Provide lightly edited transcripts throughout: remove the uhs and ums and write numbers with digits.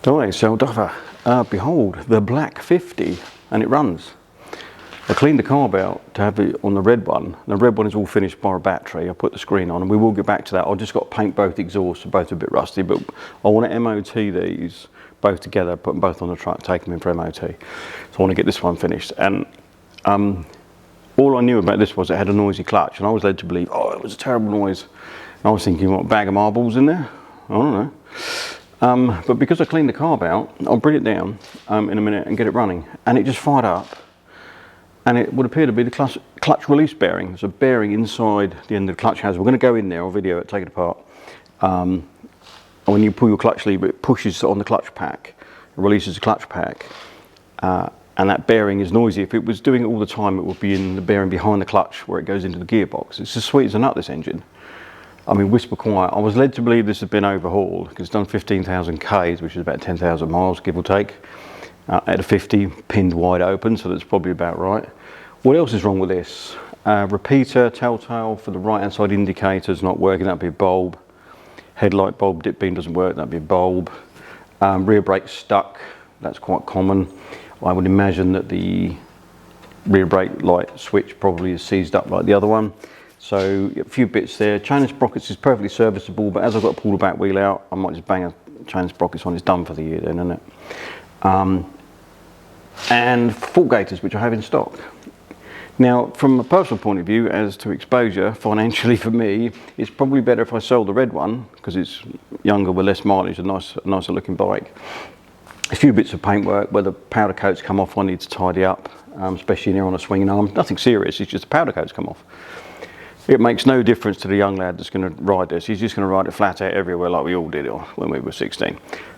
Hi, so Duffer, behold the Black 50, and it runs. I cleaned the carb out to have it on the red one. The red one is all finished by a battery. I put the screen on and we will get back to that. I've just got to paint both exhausts, both a bit rusty, but I want to MOT these both together, put them both on the truck, take them in for MOT. So I want to get this one finished. And all I knew about this was it had a noisy clutch, and I was led to believe, oh, it was a terrible noise. And I was thinking, what, a bag of marbles in there? I don't know. But because I cleaned the carb out, I'll bring it down in a minute and get it running. And it just fired up. And it would appear to be the clutch release bearing. There's a bearing inside the end of the clutch housing. We're going to go in there, I'll video it, take it apart. And when you pull your clutch lever, it pushes on the clutch pack, it releases the clutch pack. And that bearing is noisy. If it was doing it all the time, it would be in the bearing behind the clutch where it goes into the gearbox. It's as sweet as a nut, this engine. I mean, whisper quiet. I was led to believe this had been overhauled because it's done 15,000 Ks, which is about 10,000 miles, give or take. At a 50, pinned wide open, so that's probably about right. What else is wrong with this? Repeater, telltale for the right hand side indicators not working, that'd be a bulb. Headlight bulb dip beam doesn't work, that'd be a bulb. Rear brake stuck, that's quite common. I would imagine that the rear brake light switch probably is seized up like the other one. So a few bits there. Chain and sprockets is perfectly serviceable, but as I've got to pull the back wheel out, I might just bang a chain and sprockets on. It's done for the year then, isn't it? And fault gators, which I have in stock. Now, from a personal point of view, as to exposure, financially for me, it's probably better if I sell the red one, because it's younger with less mileage, a nicer looking bike. A few bits of paintwork, where the powder coats come off, I need to tidy up, especially near on a swinging arm. Nothing serious, it's just the powder coats come off. It makes no difference to the young lad that's going to ride this. He's just going to ride it flat out everywhere like we all did when we were 16.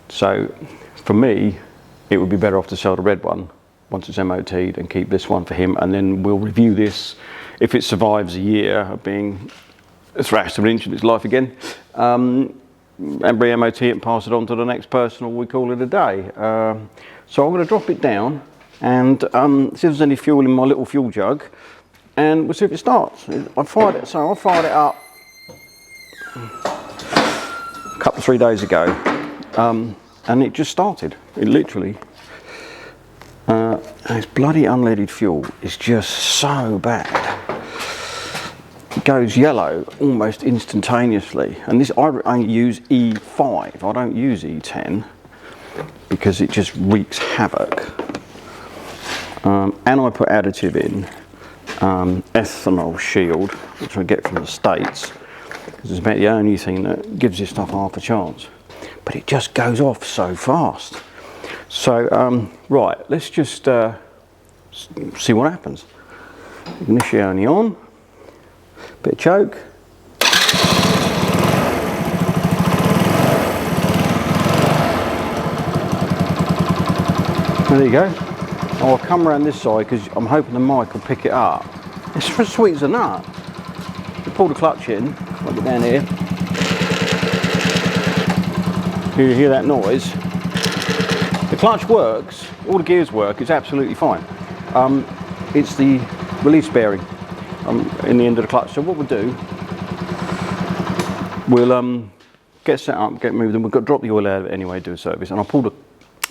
So, for me, it would be better off to sell the red one once it's MOT'd and keep this one for him, and then we'll review this if it survives a year of being thrashed an inch in its life again, and re-MOT it and pass it on to the next person, or we call it a day. So I'm going to drop it down and see if there's any fuel in my little fuel jug, and we'll see if it starts. I fired it up a couple, 3 days ago. And it just started. It literally, and this bloody unleaded fuel is just so bad. It goes yellow almost instantaneously. And this, I only use E5, I don't use E10 because it just wreaks havoc. And I put additive in, ethanol shield, which I get from the States, because it's about the only thing that gives this stuff half a chance. But it just goes off so fast. So, right, let's just see what happens. Ignition only on, bit of choke. There you go. I'll come around this side because I'm hoping the mic will pick it up. It's as sweet as a nut. You pull the clutch in, I'll get down here. You hear that noise. The clutch works, all the gears work, it's absolutely fine. It's the release bearing in the end of the clutch. So what we'll do, we'll get set up, get moved, and we've got to drop the oil out of it anyway, do a service, and I'll pull the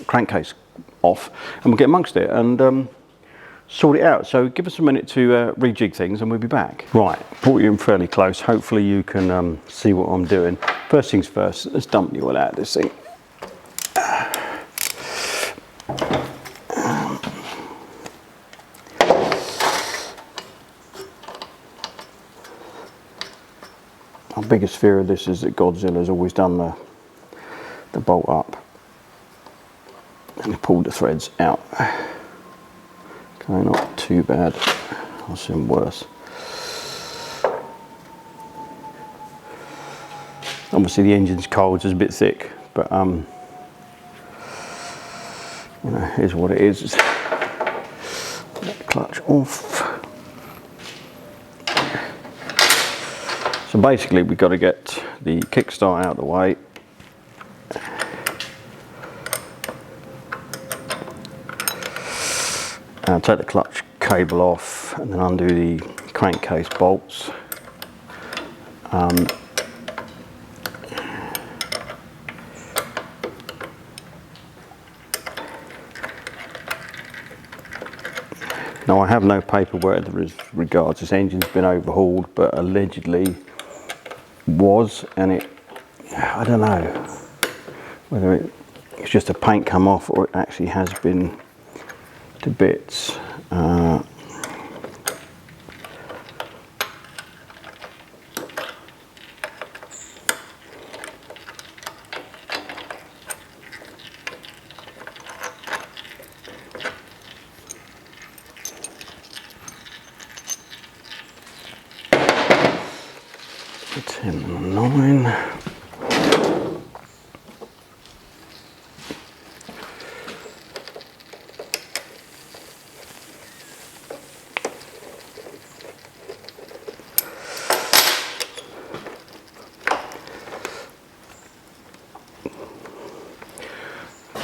crankcase off and we'll get amongst it and sort it out. So give us a minute to rejig things and we'll be back. Right, brought you in fairly close. Hopefully you can see what I'm doing. First things first, let's dump the oil out of this thing. My biggest fear of this is that Godzilla's always done the bolt up and pulled the threads out. Okay, not too bad. I've seen worse. Obviously the engine's cold, so it's a bit thick, but you know, here's what it is. Let the clutch off. So basically we've got to get the kickstart out of the way. Take the clutch cable off and then undo the crankcase bolts. Now I have no paperwork as regards this engine's been overhauled, but allegedly was, and I don't know whether it's just a paint come off or it actually has been to bits. And 9.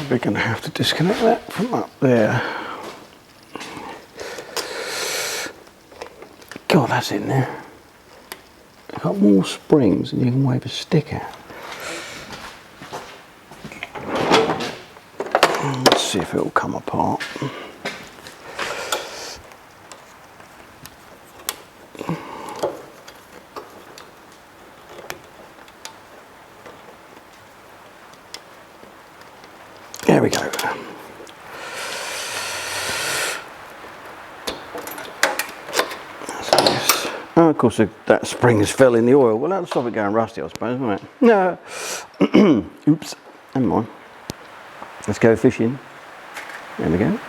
We're going to have to disconnect that from up there. God, that's in there. It's got more springs than you can wave a stick at. Let's see if it'll come apart. There we go. Oh, of course, that spring has fell in the oil. Well, that'll stop it going rusty, I suppose, won't it? No. Oops. Never mind. Let's go fishing. There we go.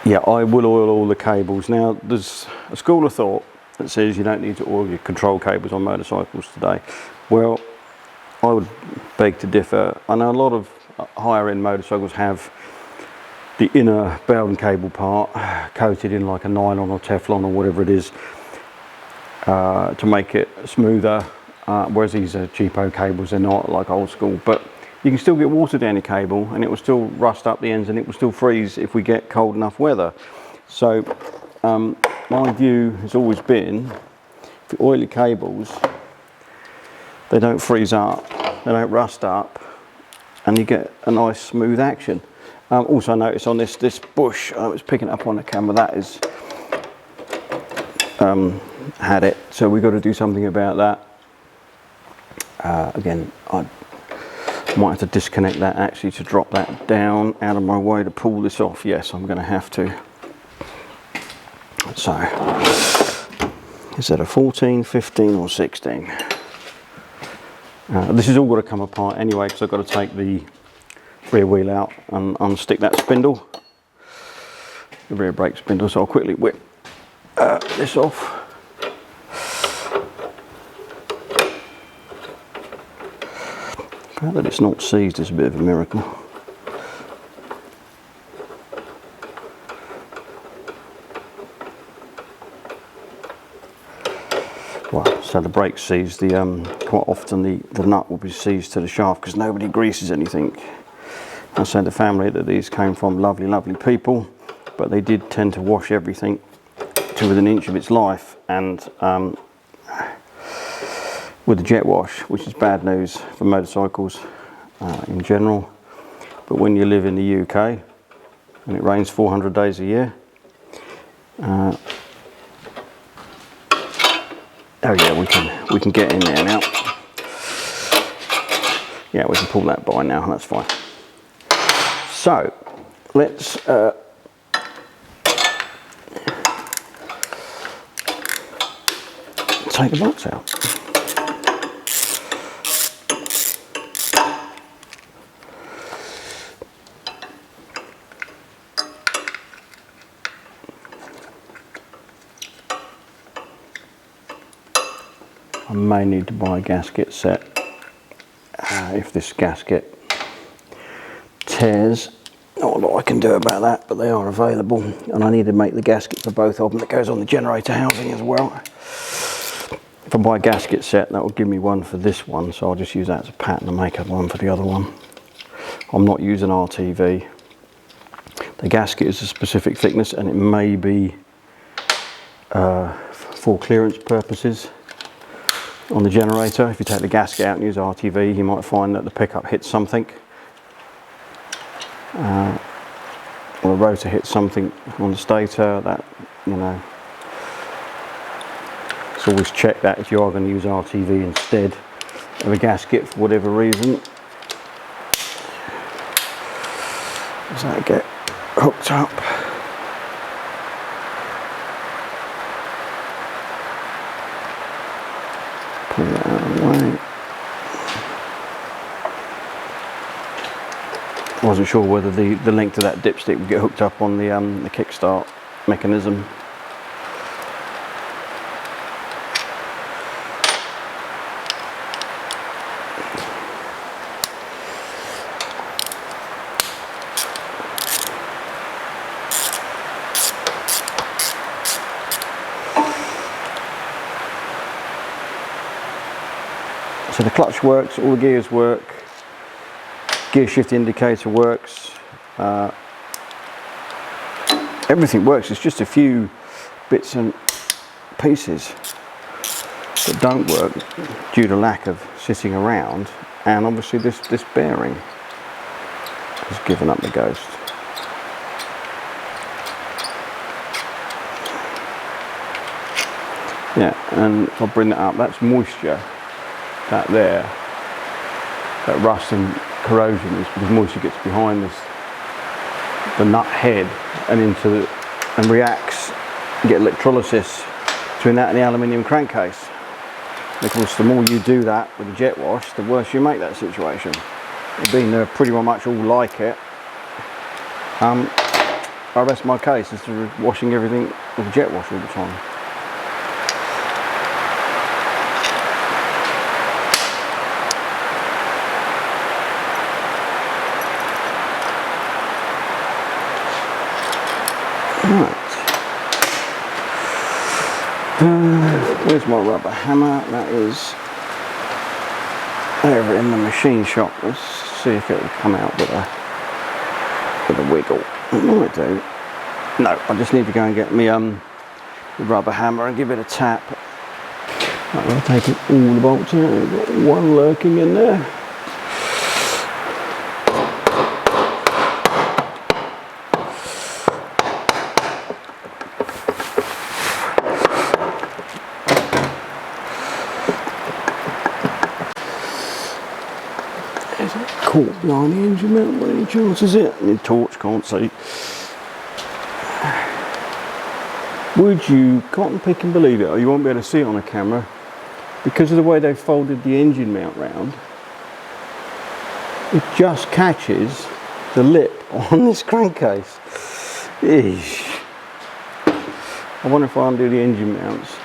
Yeah, I will oil all the cables. Now, there's a school of thought that says you don't need to oil your control cables on motorcycles today. Well, I would beg to differ. I know a lot of higher end motorcycles have the inner belt and cable part coated in like a nylon or Teflon or whatever it is to make it smoother, whereas these are cheapo cables. They're not like old school, but you can still get water down your cable and it will still rust up the ends and it will still freeze if we get cold enough weather. So my view has always been, if you oil your cables, they don't freeze up, they don't rust up, and you get a nice smooth action. Also notice on this bush, I was picking up on the camera, that is had it, so we've got to do something about that. Again, I might have to disconnect that actually to drop that down out of my way to pull this off. Yes, I'm going to have to. So, is that a 14, 15 or 16? This is all got to come apart anyway because I've got to take the rear wheel out and unstick that spindle, the rear brake spindle, so I'll quickly whip this off. The fact that it's not seized is a bit of a miracle. Well, so the brake's seized, quite often the nut will be seized to the shaft because nobody greases anything. I said to the family that these came from lovely, lovely people, but they did tend to wash everything to within an inch of its life, and with the jet wash, which is bad news for motorcycles in general. But when you live in the UK and it rains 400 days a year, oh yeah, we can get in there now. Yeah, we can pull that by now, that's fine. So let's take the box out. I may need to buy a gasket set if this gasket tears. Not a lot I can do about that, but they are available, and I need to make the gasket for both of them that goes on the generator housing as well. If I buy a gasket set, that will give me one for this one, so I'll just use that as a pattern and make up one for the other one. I'm not using RTV. The gasket is a specific thickness and it may be for clearance purposes. on the generator. If you take the gasket out and use RTV, you might find that the pickup hits something, or the rotor hits something on the stator. That, you know, so always check that if you are going to use RTV instead of a gasket for whatever reason. Does that get hooked up? Pull that out of the way. I wasn't sure whether the length of that dipstick would get hooked up on the kickstart mechanism. So the clutch works, all the gears work, gear shift indicator works, everything works. It's just a few bits and pieces that don't work due to lack of sitting around, and obviously this bearing has given up the ghost. Yeah, and if I bring that up, that's moisture. That there, that rust and corrosion is because moisture gets behind this, the nut head, and and reacts, and get electrolysis between that and the aluminium crankcase. And of course, the more you do that with the jet wash, the worse you make that situation. Being they're pretty much all like it, I rest my case as to washing everything with jet wash all the time. Right. Where's my rubber hammer? That is over in the machine shop. Let's see if it will come out with a wiggle. It might do. No, I just need to go and get me the rubber hammer and give it a tap. Right, I've taken all the bolts out. We've got one lurking in there. Caught behind the engine mount, what any chance is it? The torch can't see. Would you cotton pick and believe it, or you won't be able to see it on a camera, because of the way they folded the engine mount round, it just catches the lip on this crankcase. Eesh. I wonder if I undo the engine mounts,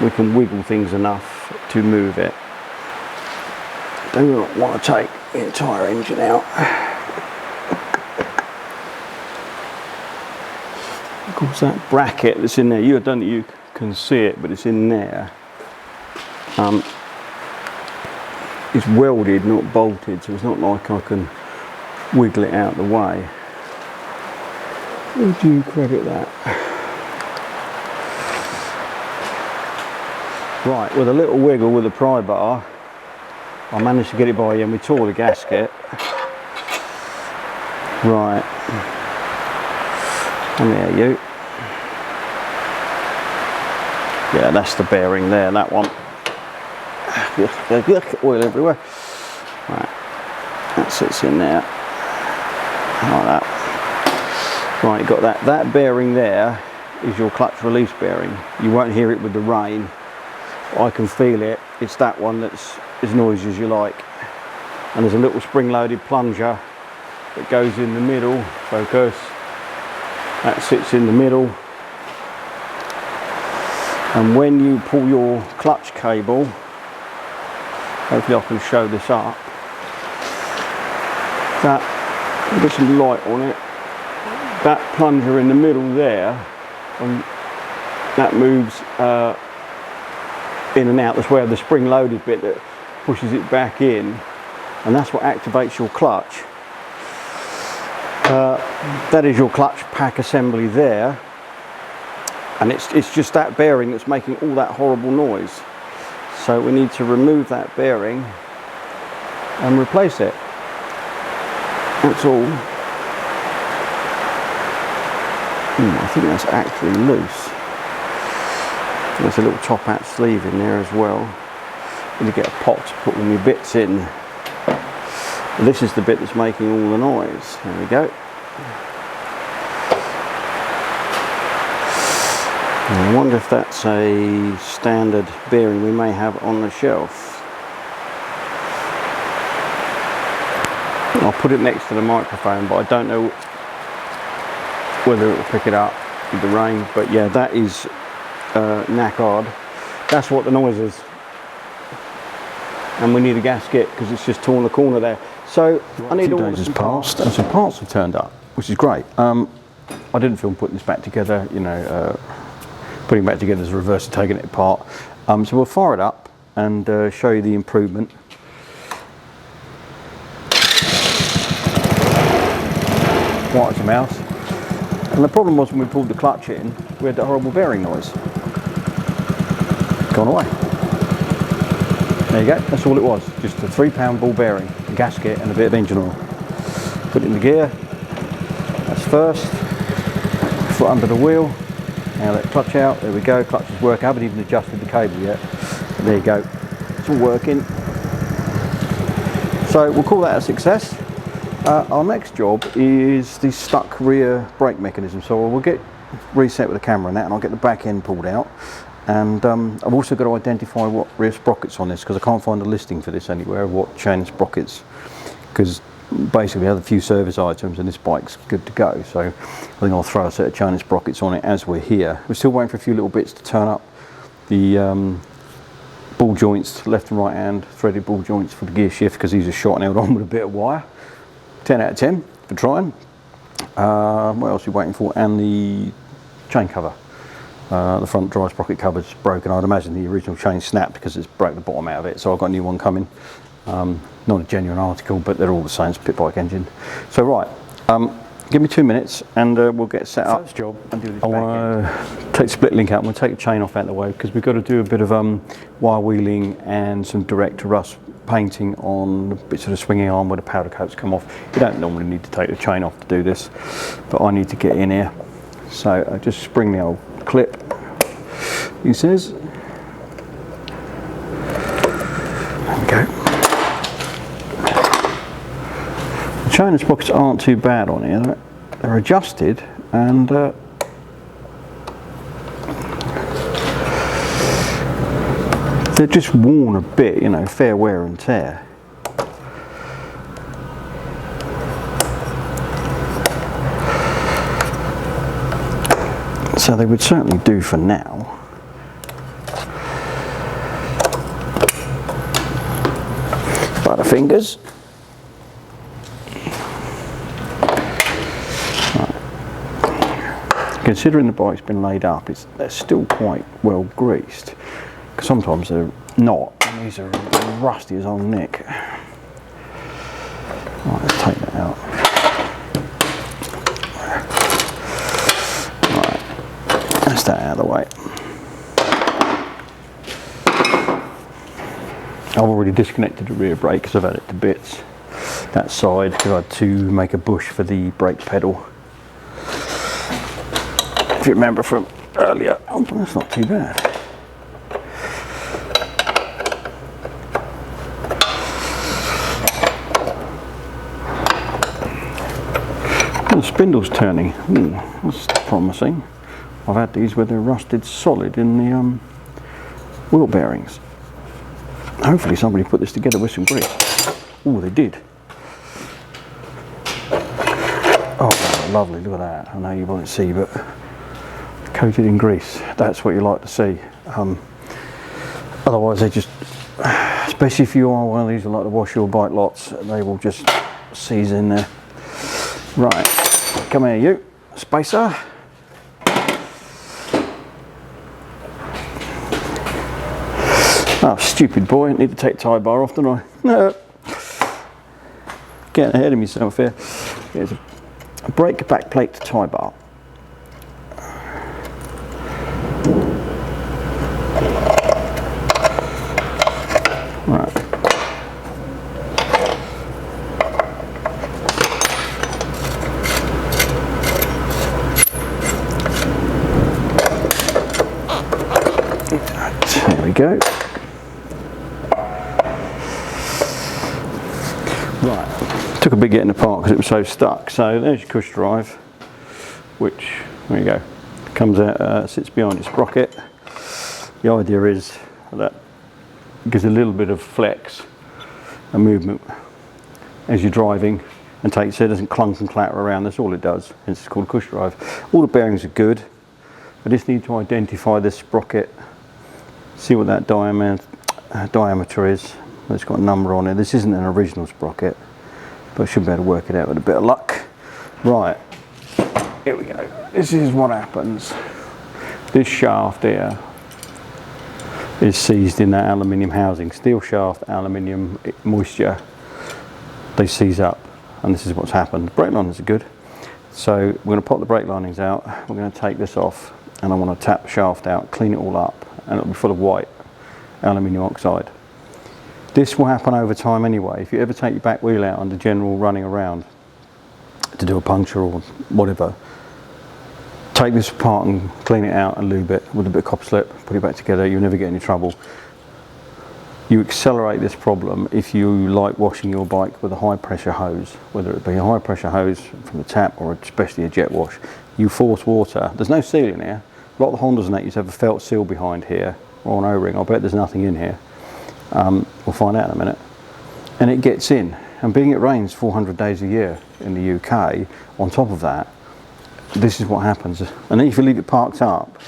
we can wiggle things enough to move it. I do not want to take the entire engine out. Of course, that bracket that's in there, I don't think you can see it, but it's in there. It's welded, not bolted, so it's not like I can wiggle it out the way. Would you credit that? Right, with a little wiggle with the pry bar, I managed to get it by, and we tore the gasket. Right. Come here, you. Yeah, that's the bearing there, that one. Oil everywhere. Right. That sits in there. Like that. Right, you got that. That bearing there is your clutch release bearing. You won't hear it with the rain. I can feel it. It's that one that's as noisy as you like. And there's a little spring-loaded plunger that goes in the middle. Focus. That sits in the middle. And when you pull your clutch cable, hopefully I can show this up. That, get some light on it. That plunger in the middle there, that moves in and out. That's where the spring-loaded bit that pushes it back in, and that's what activates your clutch. That is your clutch pack assembly there, and it's just that bearing that's making all that horrible noise. So we need to remove that bearing and replace it. That's all. I think that's actually loose. There's a little top hat sleeve in there as well. I'm going to get a pot to put all my bits in. This is the bit that's making all the noise. There we go. I wonder if that's a standard bearing we may have on the shelf. I'll put it next to the microphone, but I don't know whether it will pick it up with the rain. But yeah, that is knackered. That's what the noise is. And we need a gasket because it's just torn the corner there. So I need all this passed and some parts have turned up, which is great. I didn't film putting this back together, you know, putting it back together is reverse taking it apart. So we'll fire it up and show you the improvement. Quiet as a mouse. And the problem was when we pulled the clutch in, we had that horrible bearing noise. Gone away. There you go, that's all it was. Just a £3 ball bearing, a gasket and a bit of engine oil. Put it in the gear. That's first. Foot under the wheel. Now let clutch out, there we go, clutch is working. I haven't even adjusted the cable yet. But there you go, it's all working. So we'll call that a success. Our next job is the stuck rear brake mechanism. So we'll get reset with the camera and that, and I'll get the back end pulled out. And I've also got to identify what rear sprocket's on this, because I can't find a listing for this anywhere, what chain sprockets. Because basically we have a few service items and this bike's good to go. So I think I'll throw a set of chain sprockets on it as we're here. We're still waiting for a few little bits to turn up. The ball joints, left and right hand, threaded ball joints for the gear shift, because these are shot and held on with a bit of wire. 10 out of 10 for trying. What else are we waiting for? And the chain cover. The front drive sprocket cover's broken. I'd imagine the original chain snapped because it's broke the bottom out of it. So I've got a new one coming. Not a genuine article, but they're all the same. It's a pit bike engine. So right, give me 2 minutes and we'll get set up. First job, I want to take the split link out. I'm going to take the chain off out of the way because we've got to do a bit of wire wheeling and some direct to rust painting on bits of the swinging arm where the powder coats come off. You don't normally need to take the chain off to do this, but I need to get in here. So I just spring the old clip, he says. There we go. The chain and sprockets aren't too bad on here. They're adjusted and they're just worn a bit, you know, fair wear and tear. So they would certainly do for now. Butterfingers. Right. Considering the bike's been laid up, they're still quite well greased. Because sometimes they're not, and these are rusty as old Nick. Right, let's take that out. Right, that's that out of the way. I've already disconnected the rear brake because I've had it to bits. That side, because I had to make a bush for the brake pedal. If you remember from earlier, oh, that's not too bad. The spindle's turning. That's promising. I've had these where they're rusted solid in the wheel bearings. Hopefully somebody put this together with some grease. Oh, they did. Oh, lovely, look at that. I know you won't see, but coated in grease. That's what you like to see. Otherwise they just, especially if you are one of these who like to wash your bike lots, they will just seize in there. Right, come here you, spacer. Oh, stupid boy, need to take the tie bar off, don't I? No. Getting ahead of myself here. Here's a brake back plate to tie bar. go. Right, took a bit getting apart because it was so stuck. So there's your cush drive, which, there you go, comes out, sits behind your sprocket. The idea is that it gives a little bit of flex and movement as you're driving, and takes it, doesn't clunk and clatter around. That's all it does. It's called a cush drive. All the bearings are good. I just need to identify this sprocket, see what that diameter is. It's got a number on it. This isn't an original sprocket, but I should be able to work it out with a bit of luck. Right, here we go. This is what happens. This shaft here is seized in that aluminium housing. Steel shaft, aluminium, moisture, they seize up, and this is what's happened. Brake linings are good. So we're going to pop the brake linings out. We're going to take this off, and I want to tap the shaft out, clean it all up, and it'll be full of white aluminium oxide. This will happen over time anyway. If you ever take your back wheel out under general running around to do a puncture or whatever, take this apart and clean it out and lube it with a bit of copper slip, put it back together, you'll never get any trouble. You accelerate this problem if you like washing your bike with a high pressure hose, whether it be a high pressure hose from the tap or especially a jet wash. You force water, there's no seal in here. A lot of the Hondas and that used to have a felt seal behind here or an O-ring. I'll bet there's nothing in here. We'll find out in a minute. And it gets in, and being it rains 400 days a year in the UK, on top of that, this is what happens. And then if you leave it parked up,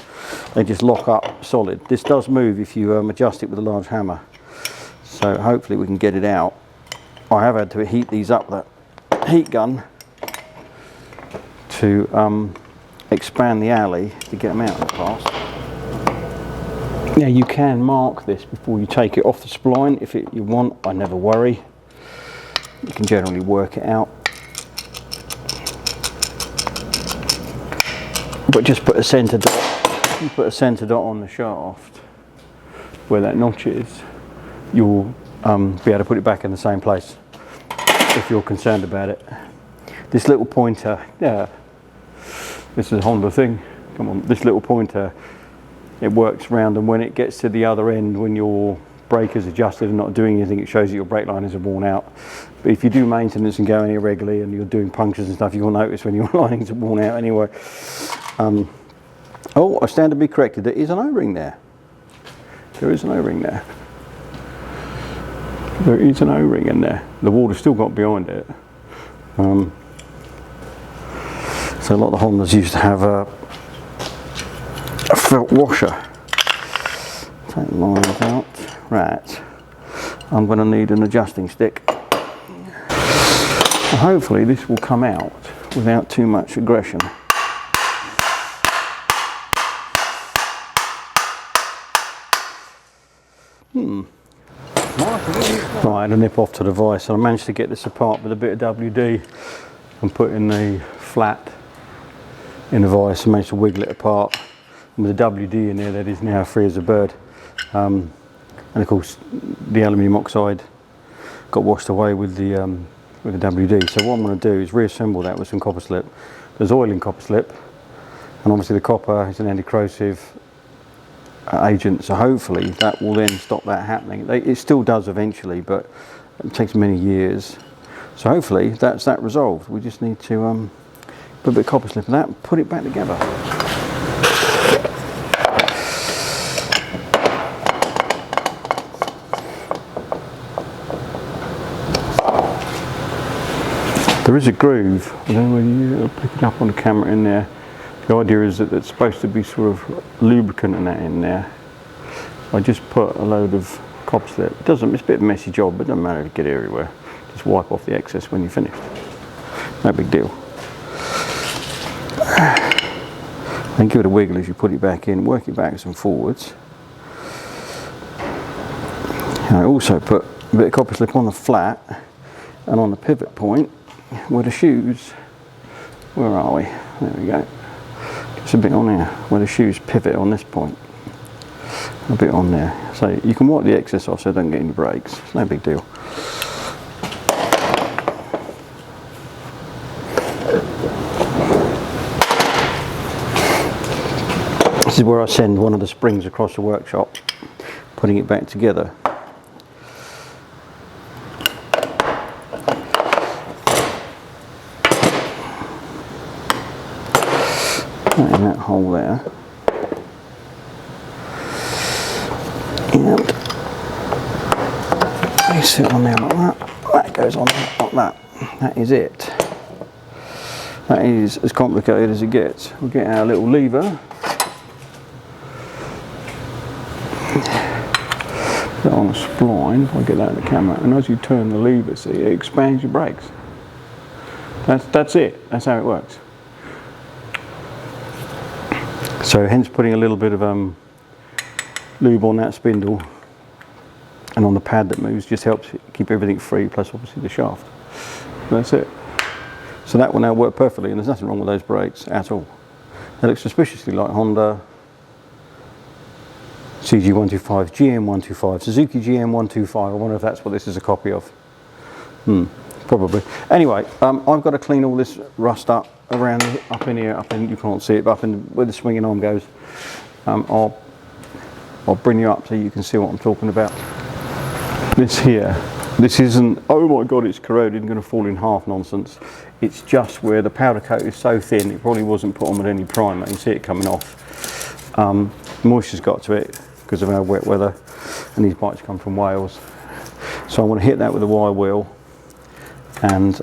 they just lock up solid. This does move if you adjust it with a large hammer. So hopefully we can get it out. I have had to heat these up with that heat gun to expand the alley to get them out in the past. Now you can mark this before you take it off the spline if you want. I never worry. You can generally work it out. But just put a centre dot. You put a centre dot on the shaft where that notch is. You'll be able to put it back in the same place if you're concerned about it. This little pointer, yeah, this is a Honda thing. Come on, this little pointer, it works round, and when it gets to the other end, when your brake is adjusted and not doing anything, it shows that your brake liners are worn out. But if you do maintenance and go in irregularly and you're doing punctures and stuff, you'll notice when your linings are worn out anyway. Oh, I stand to be corrected. There is an O-ring there. There is an O-ring there. There is an O-ring in there. The water's still got behind it. So a lot of the Hondas used to have a felt washer. Take the lines out. Right. I'm going to need an adjusting stick. And hopefully this will come out without too much aggression. Right, I had a nip off to the vise, and I managed to get this apart with a bit of WD and put in the flat in the vise and managed to wiggle it apart. And with the WD in there, that is now free as a bird. And of course, the aluminium oxide got washed away with the WD. So what I'm going to do is reassemble that with some copper slip. There's oil in copper slip, and obviously the copper is an anti-corrosive agent, so hopefully that will then stop that happening. It still does eventually, but it takes many years. So hopefully that's that resolved. We just need to put a bit of copper slip in that and put it back together. There is a groove. I don't know whether you'll pick it up on the camera in there. The idea is that it's supposed to be sort of lubricant and that in there. I just put a load of copper slip. It's a bit of a messy job, but it doesn't matter if you get it everywhere. Just wipe off the excess when you're finished. No big deal. And give it a wiggle as you put it back in, work it backwards and forwards. And I also put a bit of copper slip on the flat and on the pivot point where the shoes, where are we? There we go. It's a bit on there where the shoes pivot on this point. A bit on there. So you can wipe the excess off so it doesn't get any breaks. It's no big deal. This is where I send one of the springs across the workshop. putting it back together. In that hole there, and they sit on there like that. That goes on like that. That is it. That is as complicated as it gets. We'll get our little lever, put it on a spline. If I get that in the camera, and as you turn the lever, see, it expands your brakes. That's it. That's how it works. So hence putting a little bit of lube on that spindle and on the pad that moves just helps keep everything free, plus obviously the shaft. That's it. So that will now work perfectly, and there's nothing wrong with those brakes at all. They look suspiciously like Honda CG125, GM125, Suzuki GM125. I wonder if that's what this is a copy of. Probably. Anyway, I've got to clean all this rust up around up in here, you can't see it, but up in where the swinging arm goes. I'll bring you up so you can see what I'm talking about. This here, this isn't, oh my god, it's corroded and going to fall in half nonsense. It's just where the powder coat is so thin, it probably wasn't put on with any primer. You can see it coming off. Moisture's got to it because of our wet weather, and these bikes come from Wales. So I want to hit that with a wire wheel and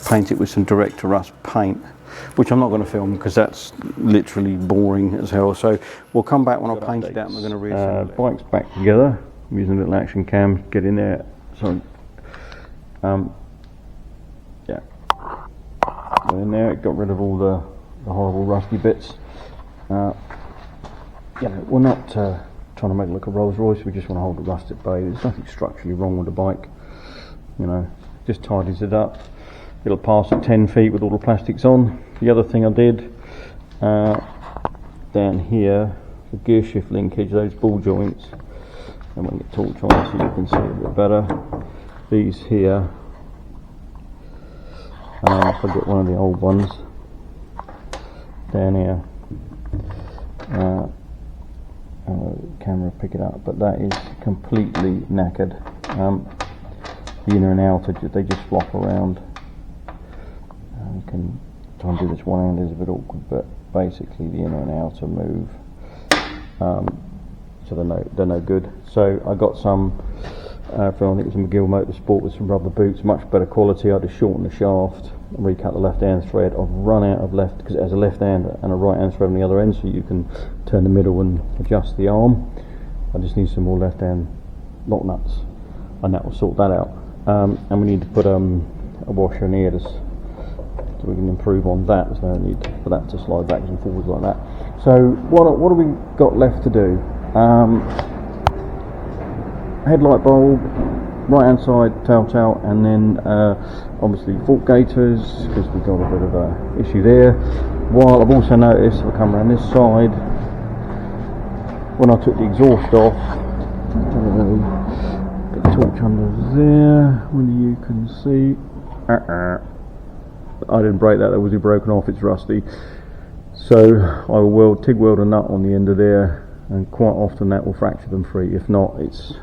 paint it with some direct to rust paint, which I'm not going to film because that's literally boring as hell. So we'll come back when I paint it out and we're going to reassemble it. Bike's back together. I'm using a little action cam to get in there. So yeah, got in there, it got rid of all the horrible rusty bits. Yeah, we're not trying to make it look a Rolls Royce, we just want to hold the rust at bay. There's nothing structurally wrong with the bike, you know, just tidies it up. It'll pass at 10 feet with all the plastics on. The other thing I did down here, the gear shift linkage, those ball joints, and when you get torch on so you can see it a bit better. These here, if I get one of the old ones down here, camera pick it up, but that is completely knackered. The inner and outer, they just flop around. You can try and do this one hand is a bit awkward, but basically the inner and outer move, so they're no good. So I got some from, I think it was a McGill Motorsport, with some rubber boots, much better quality. I just shortened the shaft, recut the left hand thread. I've run out of left, because it has a left hand and a right hand thread on the other end, so you can turn the middle and adjust the arm. I just need some more left hand lock nuts, and that will sort that out. And we need to put a washer in here so we can improve on that. There's no need for that to slide backwards and forwards like that. So what have we got left to do? Headlight bulb, right hand side tail, and then obviously fork gaiters, because we've got a bit of a issue there. While I've also noticed, if I come around this side, when I took the exhaust off, get the torch under there, whether you can see, I didn't break that, was broken off, it's rusty. So I will TIG weld a nut on the end of there, and quite often that will fracture them free. If not, it's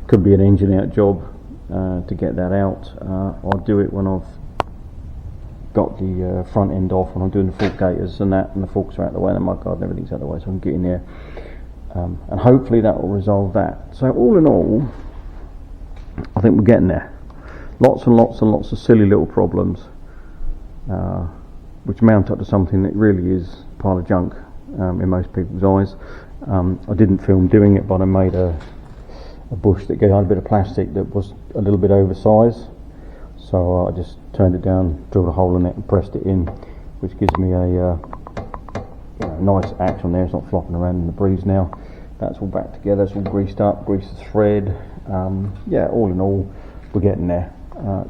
could be an engine out job to get that out. I'll do it when I've got the front end off, when I'm doing the fork gaiters and that, and the forks are out of the way and the mudguard and everything's out of the way, so I can get in there. And hopefully that will resolve that. So all in all, I think we're getting there. Lots and lots and lots of silly little problems, which mount up to something that really is a pile of junk in most people's eyes. I didn't film doing it, but I made a bush that had a bit of plastic that was a little bit oversized. So I just turned it down, drilled a hole in it and pressed it in, which gives me a nice action there. It's not flopping around in the breeze now. That's all back together, it's all greased up, greased the thread. Yeah, all in all, we're getting there.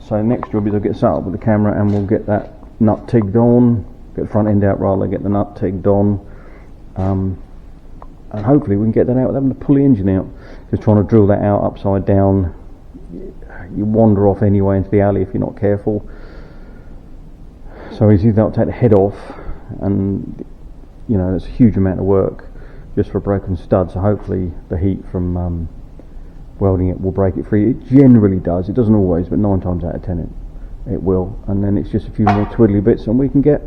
So next job is I'll get set up with the camera and we'll get that nut tigged on, get the front end out rather, get the nut tigged on, and hopefully we can get that out without having to pull the engine out. Just trying to drill that out upside down, you wander off anyway into the alley if you're not careful. So it's either I'll take the head off, and you know, it's a huge amount of work just for a broken stud, so hopefully the heat from welding it will break it free. It generally does, it doesn't always, but 9 times out of 10 it will. And then it's just a few more twiddly bits and we can get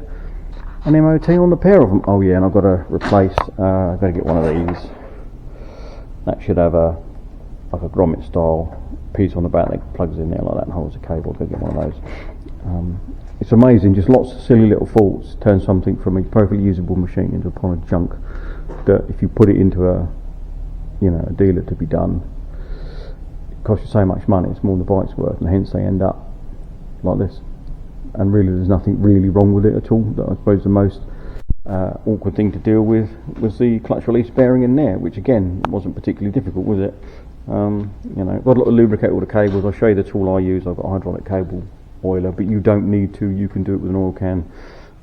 an MOT on the pair of them. Oh yeah, and I've got to replace, I've got to get one of these. That should have a like a grommet style piece on the back that plugs in there like that and holds the cable. I've got to get one of those. It's amazing, just lots of silly little faults turn something from a perfectly usable machine into a pile of junk that if you put it into a dealer to be done, it costs you so much money, it's more than the bike's worth, and hence they end up like this. And really there's nothing really wrong with it at all. I suppose the most awkward thing to deal with was the clutch release bearing in there, which again wasn't particularly difficult, was it? Got a lot of lubricate all the cables. I'll show you the tool I use. I've got a hydraulic cable oiler, but you don't need to. You can do it with an oil can.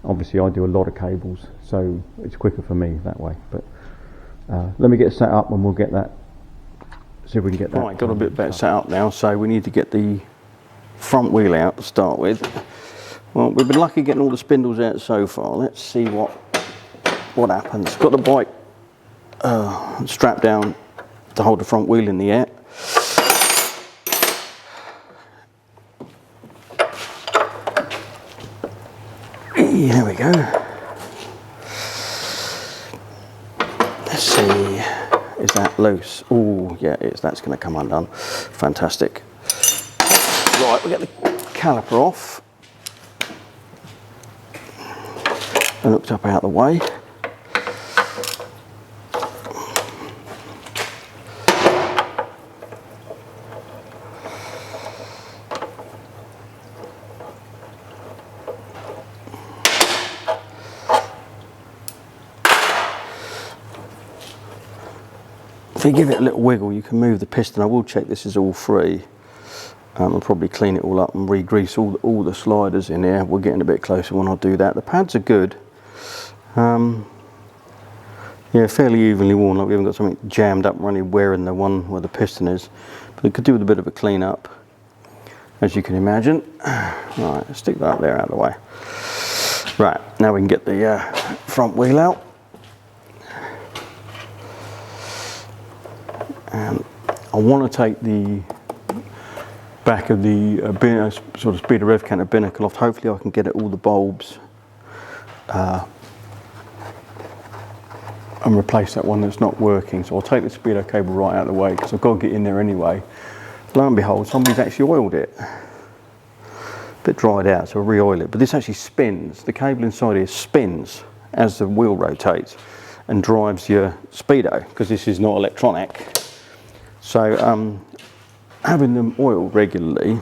Obviously I do a lot of cables, so it's quicker for me that way. But let me get set up and we'll get that, see if we can get that. Right, got a bit better set up now, so we need to get the front wheel out to start with. Well, we've been lucky getting all the spindles out so far. Let's see what happens. Got the bike strapped down to hold the front wheel in the air. There we go. Let's see, is that loose? Oh yeah, that's going to come undone. Fantastic. Right, we'll get the caliper off and hooked up out of the way. If you give it a little wiggle, you can move the piston. I will check this is all free. I'll probably clean it all up and re-grease all the sliders in here. We're getting a bit closer when I do that. The pads are good. Yeah, fairly evenly worn. Like we haven't got something jammed up running wearing the one where the piston is. But it could do with a bit of a clean up, as you can imagine. Right, let's stick that there out of the way. Right, now we can get the front wheel out. And I want to take the back of the sort of speeder rev counter binnacle off. Hopefully I can get it all the bulbs and replace that one that's not working. So I'll take the speedo cable right out of the way because I've got to get in there anyway. Lo and behold, somebody's actually oiled it. A bit dried out, so I'll re-oil it. But this actually spins. The cable inside here spins as the wheel rotates and drives your speedo, because this is not electronic. So having them oiled regularly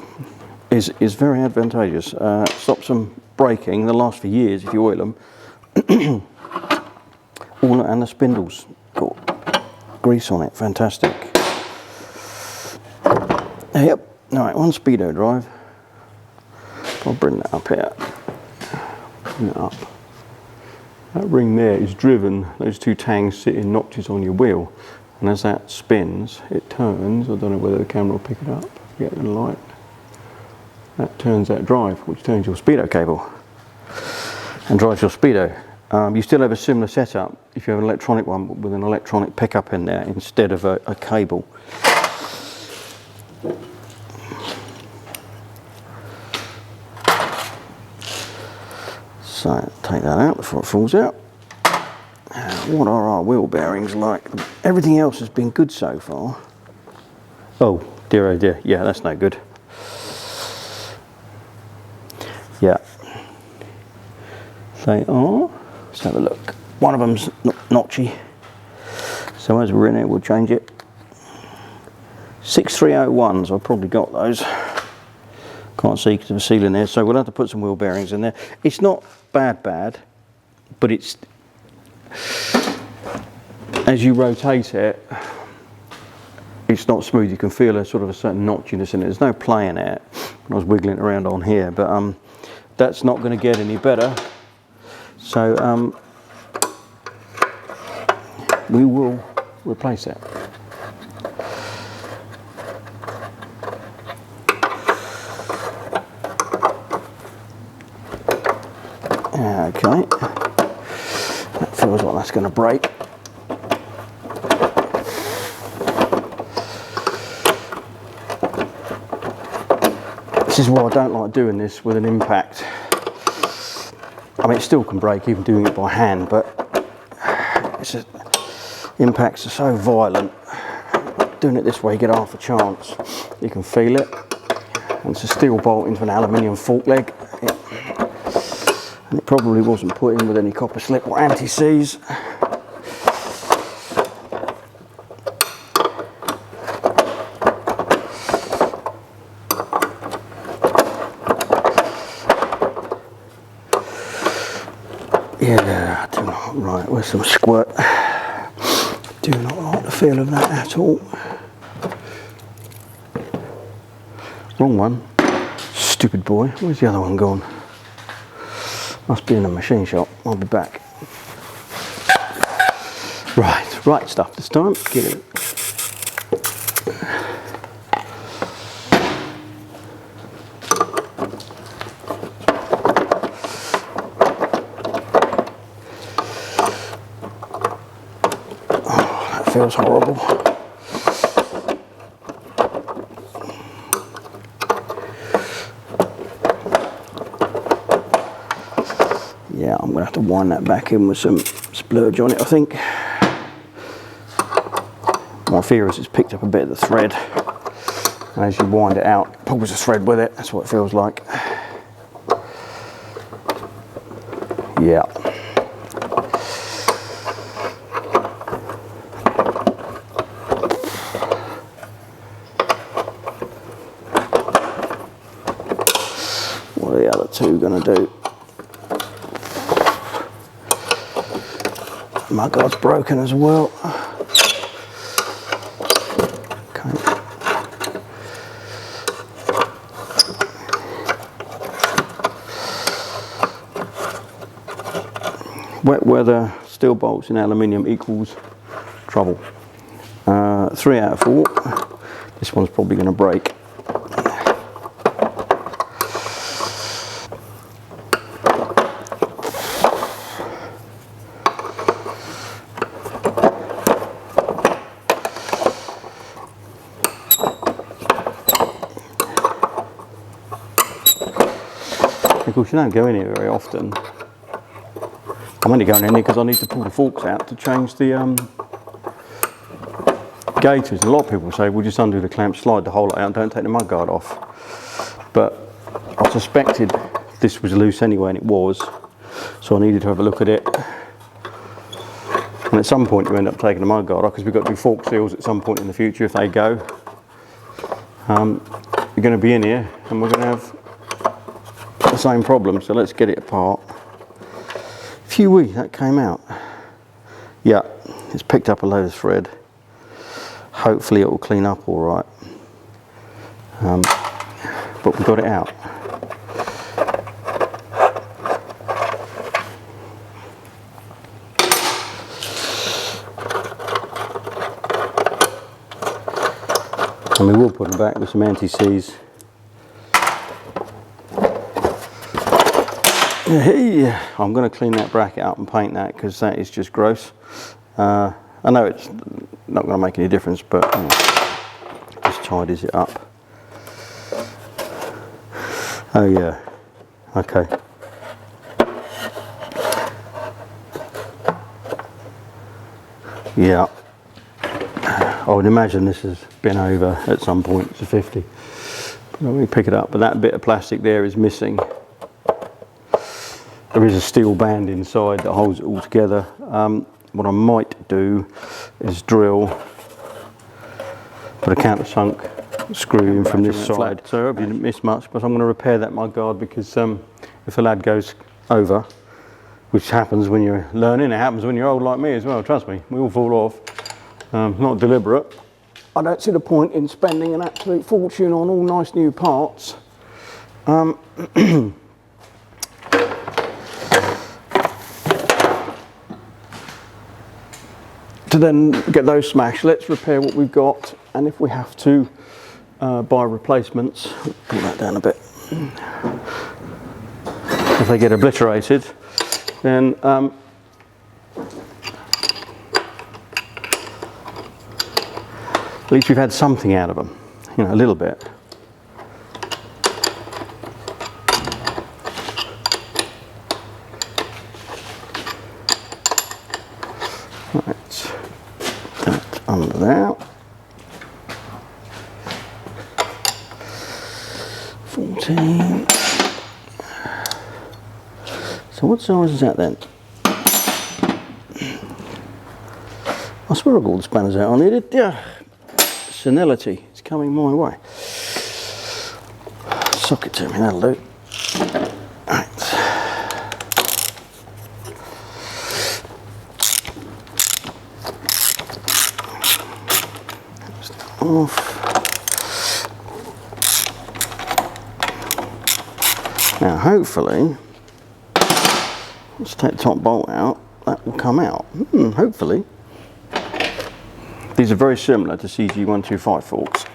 is very advantageous. Stops them breaking. They'll last for years if you oil them. And the spindles got grease on it. Fantastic. Yep. All right, one speedo drive. I'll bring that up here. Bring it up. That ring there is driven. Those two tangs sit in notches on your wheel. And as that spins, it turns. I don't know whether the camera will pick it up. Get the light. That turns that drive, which turns your speedo cable and drives your speedo. You still have a similar setup if you have an electronic one with an electronic pickup in there instead of a cable. So take that out before it falls out. What are our wheel bearings like? Everything else has been good so far. Oh dear, yeah, that's no good. Yeah, they are. Let's have a look. One of them's notchy, so as we're in it, we'll change it. 6301s, I've probably got those. Can't see because of the ceiling there, so we'll have to put some wheel bearings in there. It's not bad, but it's, as you rotate it, it's not smooth. You can feel a sort of a certain notchiness in it. There's no play in it. I was wiggling around on here, but that's not going to get any better. So we will replace it. Okay, that feels like that's going to break. This is why I don't like doing this with an impact. I mean, it still can break even doing it by hand, but it's just, impacts are so violent. Doing it this way, you get half a chance. You can feel it. And it's a steel bolt into an aluminium fork leg. And it probably wasn't put in with any copper slip or anti-seize. Yeah, I do not, right, with some squirt. Do not like the feel of that at all. Wrong one. Stupid boy. Where's the other one gone? Must be in the machine shop. I'll be back. Right stuff this time. Get it. Oh, that feels horrible. Yeah, I'm going to have to wind that back in with some splurge on it, I think. My fear is it's picked up a bit of the thread. And as you wind it out, it pulls the thread with it. That's what it feels like. Yeah. What are the other two going to do? My God's broken as well. Okay. Wet weather, steel bolts in aluminium equals trouble. 3 out of 4. This one's probably going to break. Of course, you don't go in here very often. I'm only going in here because I need to pull the forks out to change the gaiters. A lot of people say, well, just undo the clamp, slide the hole out and don't take the mudguard off. But I suspected this was loose anyway, and it was. So I needed to have a look at it. And at some point you end up taking the mudguard off because we've got to do fork seals at some point in the future if they go. You're going to be in here and we're going to have the same problem, so let's get it apart. Phew, that came out. Yeah, it's picked up a load of thread. Hopefully it will clean up all right. But we got it out. And we will put them back with some anti-seize. Hey, I'm going to clean that bracket up and paint that because that is just gross. I know it's not going to make any difference, but just tidies it up. Oh yeah, okay. Yeah, I would imagine this has been over at some point. It's a 50. Let me pick it up, but that bit of plastic there is missing. There is a steel band inside that holds it all together. What I might do is drill, put a countersunk screw in from this side. So I hope you didn't miss much, but I'm going to repair that mudguard because if the lad goes over, which happens when you're learning, it happens when you're old like me as well, trust me, we all fall off. Not deliberate. I don't see the point in spending an absolute fortune on all nice new parts. To then get those smashed, let's repair what we've got, and if we have to buy replacements, pull that down a bit. If they get obliterated, then at least we've had something out of them, you know, a little bit. of that. 14. So what size is that then? I swear I got all the spanners out. I needed, yeah. Senility is coming my way. Sock it to me, that'll do. Right. Off. Now hopefully, let's take the top bolt out, that will come out, hopefully. These are very similar to CG125 forks.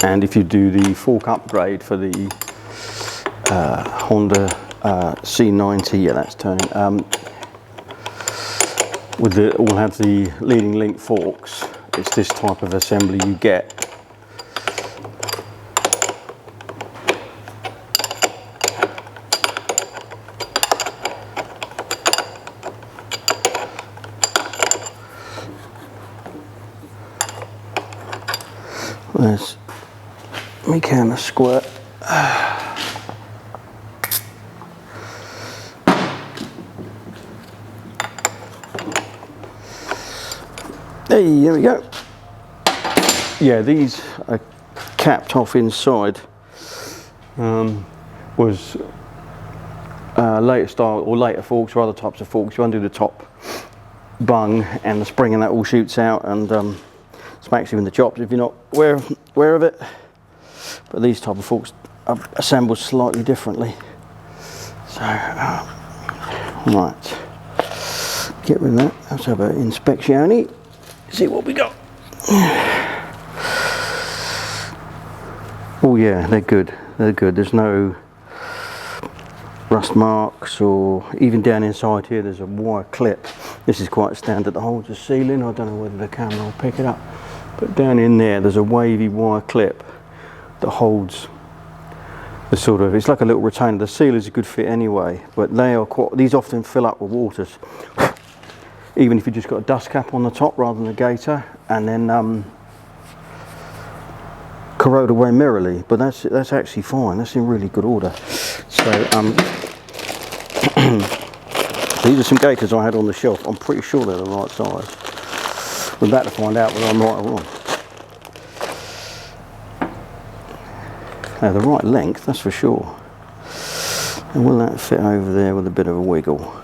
And if you do the fork upgrade for the Honda C90, yeah that's turning, with the, all have the leading link forks, it's this type of assembly you get. There's me camera squirt. Hey, here we go. Yeah, these are capped off inside. Was later style or later forks or other types of forks. You undo the top bung and the spring and that all shoots out and smacks you in the chops if you're not aware of it. But these type of forks are assembled slightly differently. So, right, get rid of that. Let's have an inspection. See what we got. Oh yeah, they're good. They're good. There's no rust marks, or even down inside here there's a wire clip. This is quite standard that holds the ceiling. I don't know whether the camera will pick it up, but down in there's a wavy wire clip that holds the sort of, it's like a little retainer. The seal is a good fit anyway, but they are quite, these often fill up with water, even if you just got a dust cap on the top rather than a gaiter, and then corrode away merrily. But that's actually fine. That's in really good order. So these are some gaiters I had on the shelf. I'm pretty sure they're the right size. We're about to find out whether I'm right or wrong. They're the right length, that's for sure. And will that fit over there with a bit of a wiggle?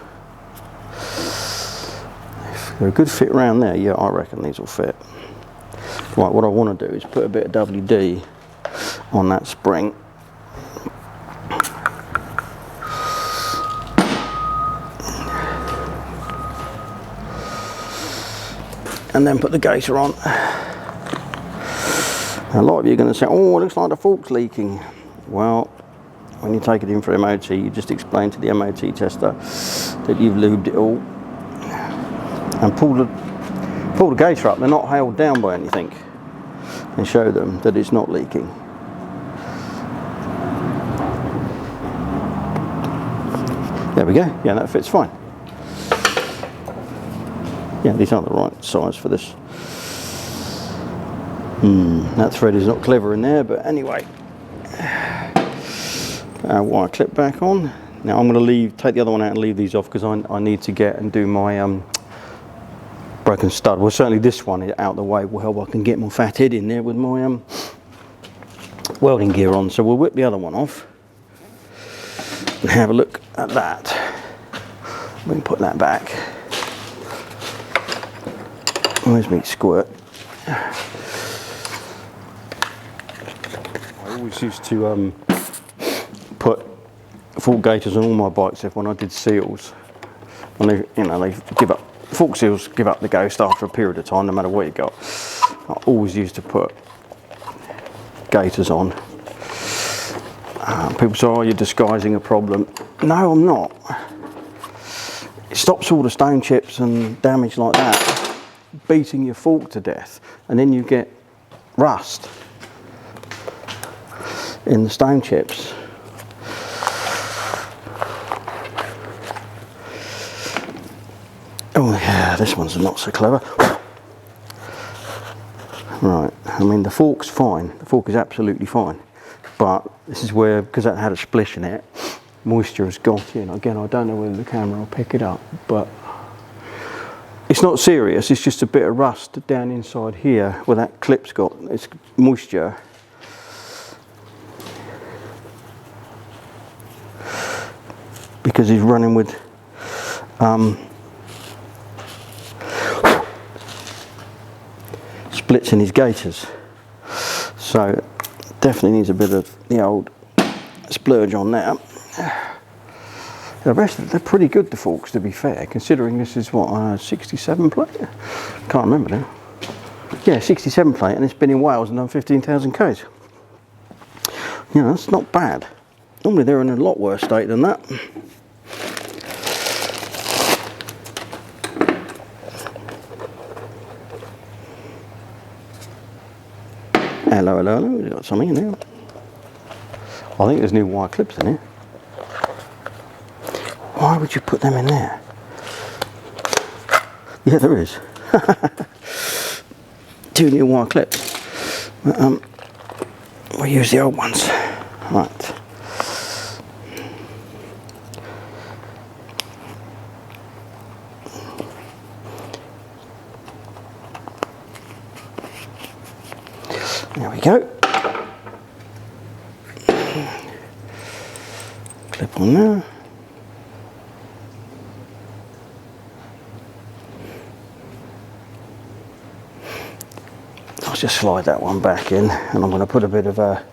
If they're a good fit around there, yeah, I reckon these will fit. Right, what I want to do is put a bit of WD on that spring. And then put the gaiter on. A lot of you are going to say, oh, it looks like the fork's leaking. Well, when you take it in for MOT, you just explain to the MOT tester that you've lubed it all. And pull the gaiter up. They're not held down by anything. And show them that it's not leaking. There we go. Yeah, that fits fine. Yeah, these aren't the right size for this. That thread is not clever in there, but anyway. Wire clip back on. Now I'm going to take the other one out and leave these off because I need to get and do my broken stud. Well, certainly this one is out the way. Well, I can get my fat head in there with my welding gear on. So we'll whip the other one off and have a look at that. We can put that back. Where's me squirt? I always used to put fork gaiters on all my bikes when I did seals. And they give up. Fork seals give up the ghost after a period of time, no matter what you got. I always used to put gaiters on. People say, oh, you're disguising a problem. No, I'm not. It stops all the stone chips and damage like that, beating your fork to death, and then you get rust in the stone chips. Oh yeah. This one's not so clever. Right, I mean the fork's fine, the fork is absolutely fine, but this is where, because that had a splish in it, moisture has got in. Again, I don't know whether the camera will pick it up, but it's not serious, it's just a bit of rust down inside here where that clip's got, it's moisture. Because he's running with splits in his gaiters, so definitely needs a bit of the old splurge on that. The rest of, they're pretty good, the forks, to be fair, considering this is what, 67 plate? Can't remember now. Yeah, 67 plate, and it's been in Wales and done 15,000 k's. You know, that's not bad. Normally they're in a lot worse state than that. Hello, hello, hello, we've got something in there. I think there's new wire clips in here. Why would you put them in there? Yeah, there is. 2 new wire clips. We'll use the old ones. Right. There we go. Clip on there. I'll just slide that one back in, and I'm going to put a bit of a,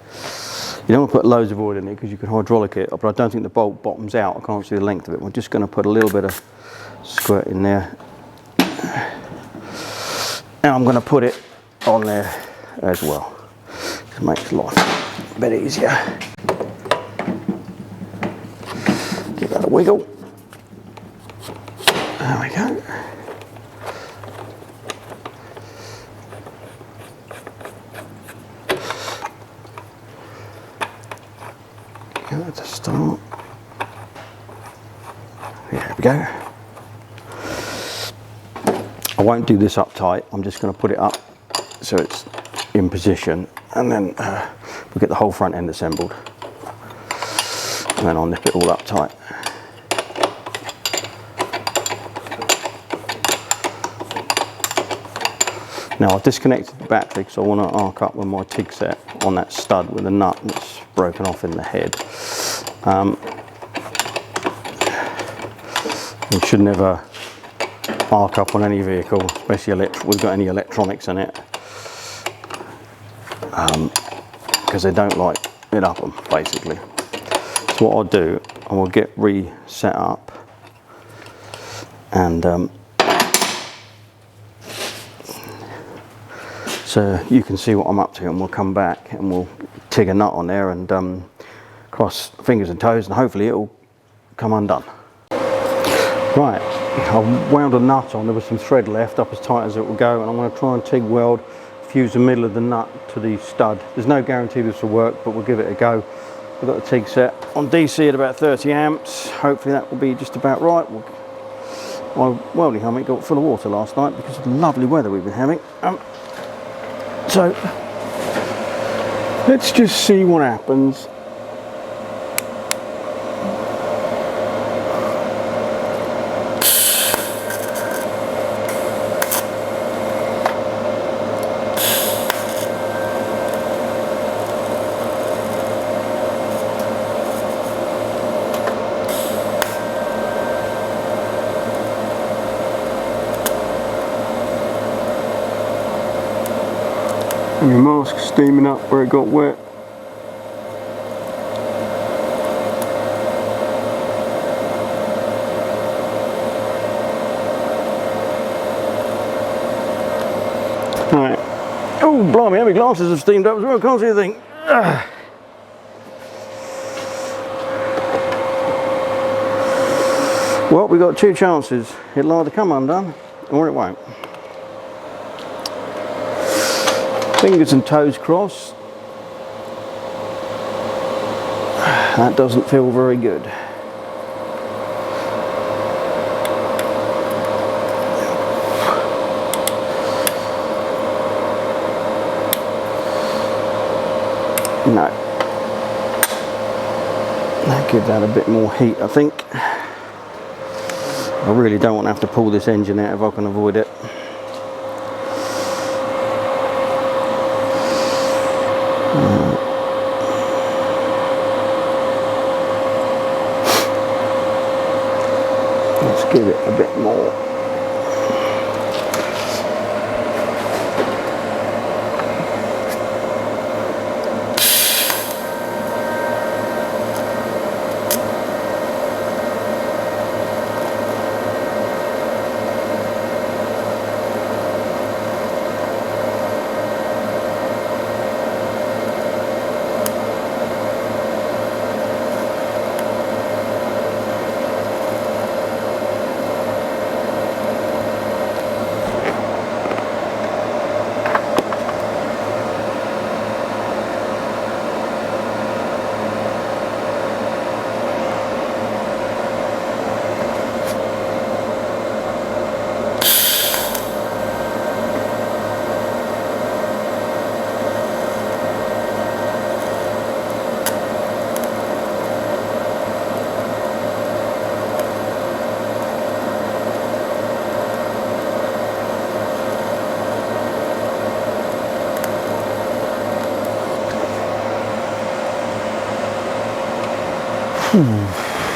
you don't want to put loads of oil in it because you can hydraulic it, but I don't think the bolt bottoms out. I can't see the length of it. We're just going to put a little bit of squirt in there, and I'm going to put it on there as well. It makes life a bit easier. Give that a wiggle. There we go. Give that a start. There we go. I won't do this up tight. I'm just going to put it up so it's in position, and then we'll get the whole front end assembled, and then I'll nip it all up tight. Now I've disconnected the battery because I want to arc up with my TIG set on that stud with a nut that's broken off in the head. You should never arc up on any vehicle, especially we've got any electronics in it, because they don't like it up them, basically. So what I'll do, I will get reset up, and so you can see what I'm up to, and we'll come back and we'll TIG a nut on there and cross fingers and toes, and hopefully it'll come undone. Right, I wound a nut on, there was some thread left up as tight as it will go, and I'm going to try and TIG weld, fuse the middle of the nut to the stud. There's no guarantee this will work, but we'll give it a go. We've got the TIG set on DC at about 30 amps. Hopefully that will be just about right. My welding helmet got full of water last night because of the lovely weather we've been having. So let's just see what happens. And your mask steaming up where it got wet. Right. Oh, blimey, how many glasses have steamed up as well? I can't see a thing. Well, we've got 2 chances. It'll either come undone or it won't. Fingers and toes crossed. That doesn't feel very good. No. That give that a bit more heat, I think. I really don't want to have to pull this engine out if I can avoid it. Let's give it a bit more.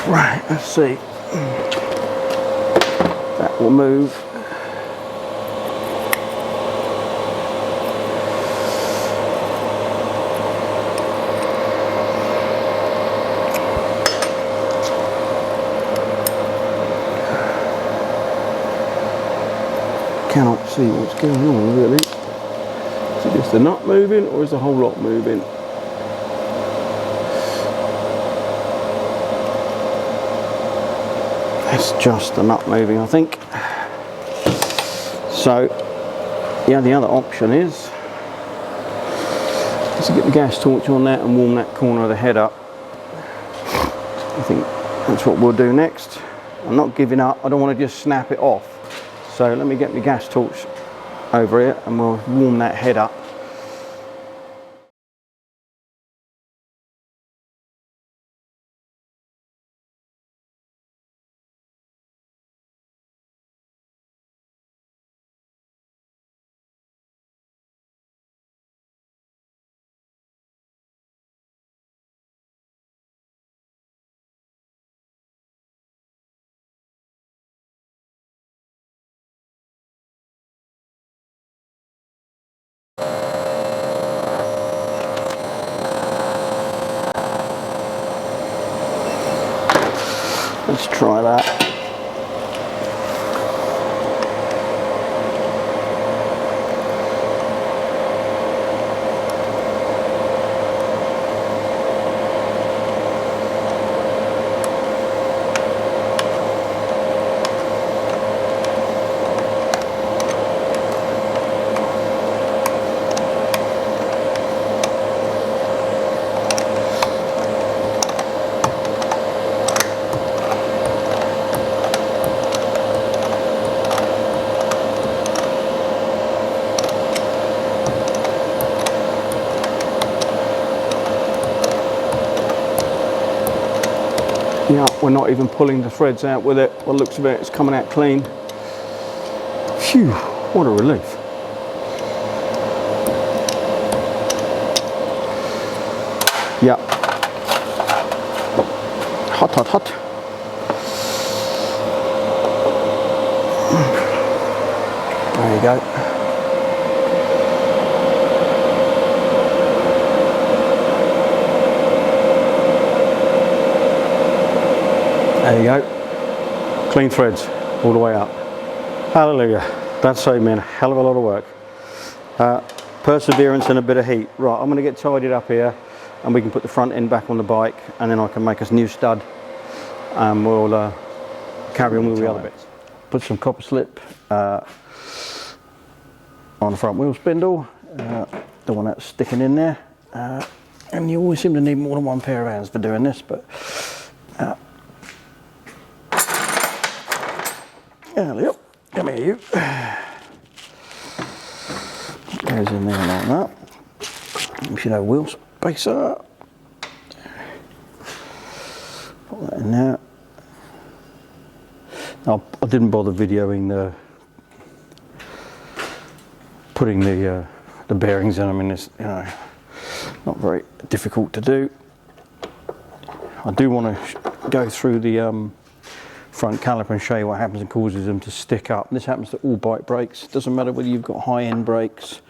Right, let's see. That will move. Cannot see what's going on really. Is it just the nut moving or is the whole lot moving? It's just the nut moving, I think. So, yeah, the other option is to get the gas torch on that and warm that corner of the head up. I think that's what we'll do next. I'm not giving up, I don't want to just snap it off. So let me get my gas torch over here and we'll warm that head up. Let's try that. Yeah, we're not even pulling the threads out with it. By the looks of it, it's coming out clean. Phew, what a relief. Yeah. Hot, hot, hot. There you go. There you go, clean threads all the way up. Hallelujah, that saved me a hell of a lot of work. Perseverance and a bit of heat. Right, I'm going to get tidied up here and we can put the front end back on the bike and then I can make us a new stud and we'll carry on with the other bits. Put some copper slip on the front wheel spindle, the one that's sticking in there. And you always seem to need more than one pair of hands for doing this, but yep, come here you. Goes in there like that. We should have wheels spacer. Put that in there. Now, I didn't bother videoing the putting the bearings in. I mean, it's, you know, not very difficult to do. I do want to go through the front caliper and show you what happens and causes them to stick up. This happens to all bike brakes. It doesn't matter whether you've got high-end brakes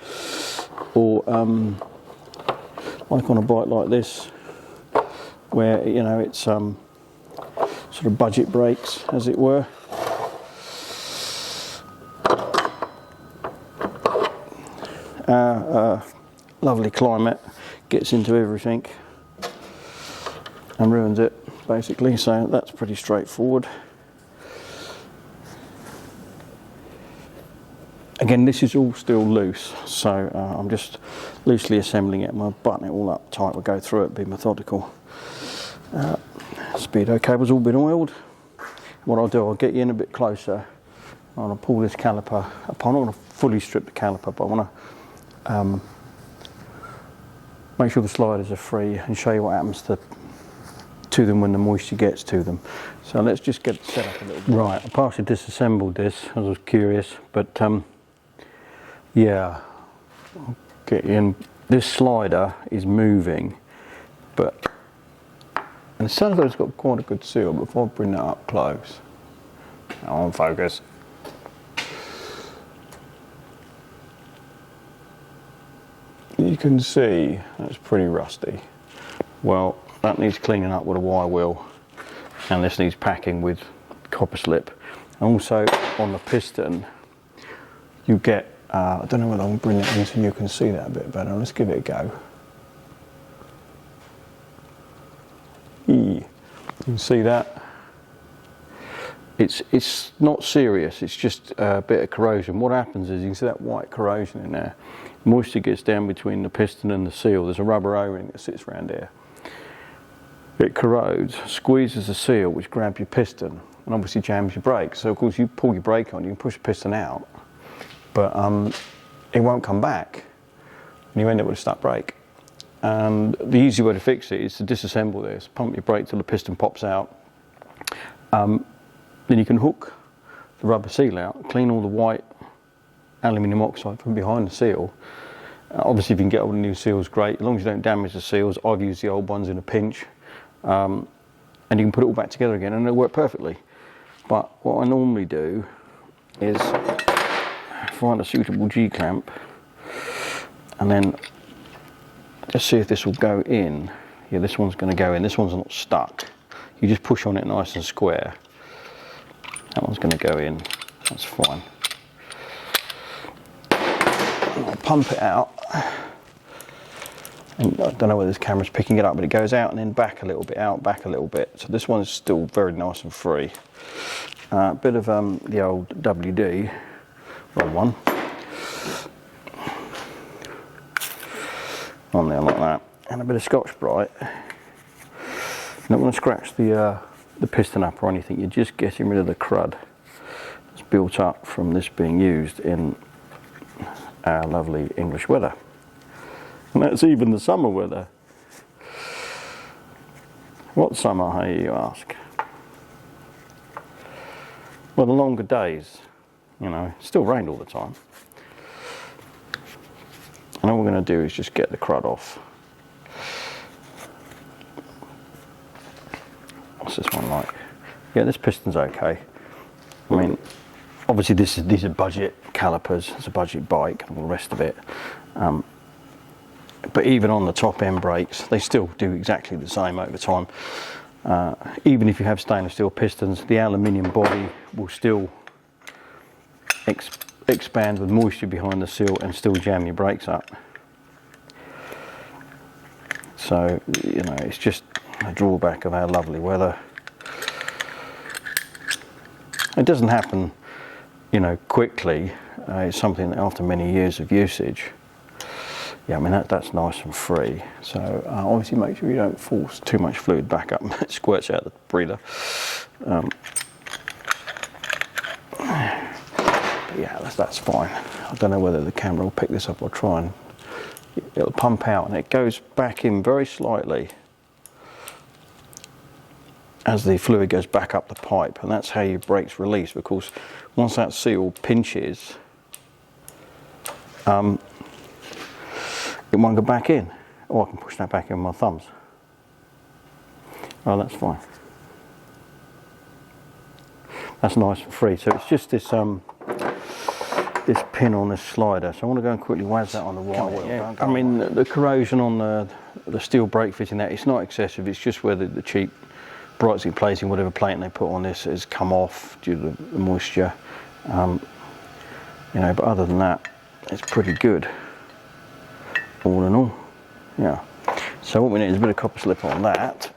or like on a bike like this, where, you know, it's sort of budget brakes, as it were. Lovely climate gets into everything and ruins it, basically, so that's pretty straightforward. Again, this is all still loose, so I'm just loosely assembling it. I'll button it all up tight, we'll go through it, be methodical. Speedo cable's all been oiled. What I'll do, I'll get you in a bit closer. I'll pull this caliper apart. I'm not going to fully strip the caliper, but I want to make sure the sliders are free and show you what happens to them when the moisture gets to them. So let's just get it set up a little bit. Right, I partially disassembled this, as I was curious, but yeah, I'll get in. This slider is moving, but and it sounds like it's got quite a good seal, but if I bring that up close, on focus. You can see that's pretty rusty. Well, that needs cleaning up with a wire wheel, and this needs packing with copper slip. And also on the piston, you get, I don't know whether I can bring it in so you can see that a bit better. Let's give it a go. You can see that. It's not serious, it's just a bit of corrosion. What happens is, you can see that white corrosion in there. Moisture gets down between the piston and the seal. There's a rubber O-ring that sits around here. It corrodes, squeezes the seal, which grabs your piston, and obviously jams your brake. So of course you pull your brake on, you can push the piston out, but it won't come back, and you end up with a stuck brake. And the easy way to fix it is to disassemble this, pump your brake till the piston pops out. Then you can hook the rubber seal out, clean all the white aluminium oxide from behind the seal. Obviously if you can get all the new seals, great, as long as you don't damage the seals. I've used the old ones in a pinch, and you can put it all back together again and it'll work perfectly. But what I normally do is find a suitable G-clamp and then just see if this will go in. Yeah, this one's going to go in, this one's not stuck. You just push on it nice and square. That one's going to go in, that's fine. I'll pump it out, and I don't know whether this camera's picking it up, but it goes out and then back a little bit, out, back a little bit. So this one's still very nice and free. A bit of the old WD, roll one, on there like that, and a bit of Scotch-Brite. You're not going to scratch the piston up or anything, you're just getting rid of the crud that's built up from this being used in our lovely English weather. And that's even the summer weather. What summer, hey, you ask? Well, the longer days, you know, it still rained all the time. And all we're going to do is just get the crud off. What's this one like? Yeah, this piston's okay. I mean, obviously these are budget calipers, it's a budget bike and all the rest of it. But even on the top end brakes, they still do exactly the same over time. Even if you have stainless steel pistons, the aluminium body will still expand with moisture behind the seal and still jam your brakes up. So, you know, it's just a drawback of our lovely weather. It doesn't happen, you know, quickly. It's something that after many years of usage, yeah, I mean that's nice and free. So obviously make sure you don't force too much fluid back up. It squirts out the breather. But yeah, that's fine. I don't know whether the camera will pick this up. I'll try and it'll pump out and it goes back in very slightly as the fluid goes back up the pipe, and that's how your brakes release. Of course, once that seal pinches, it won't go back in. Oh, I can push that back in with my thumbs. Oh, that's fine. That's nice and free. So it's just this this pin on this slider. So I want to go and quickly waz that on the right. Yeah. I mean, the corrosion on the steel brake fitting, that it's not excessive. It's just where the cheap Brightsy plating, whatever plating they put on this, has come off due to the moisture. You know, but other than that, it's pretty good. All in all, yeah. So what we need is a bit of copper slip on that.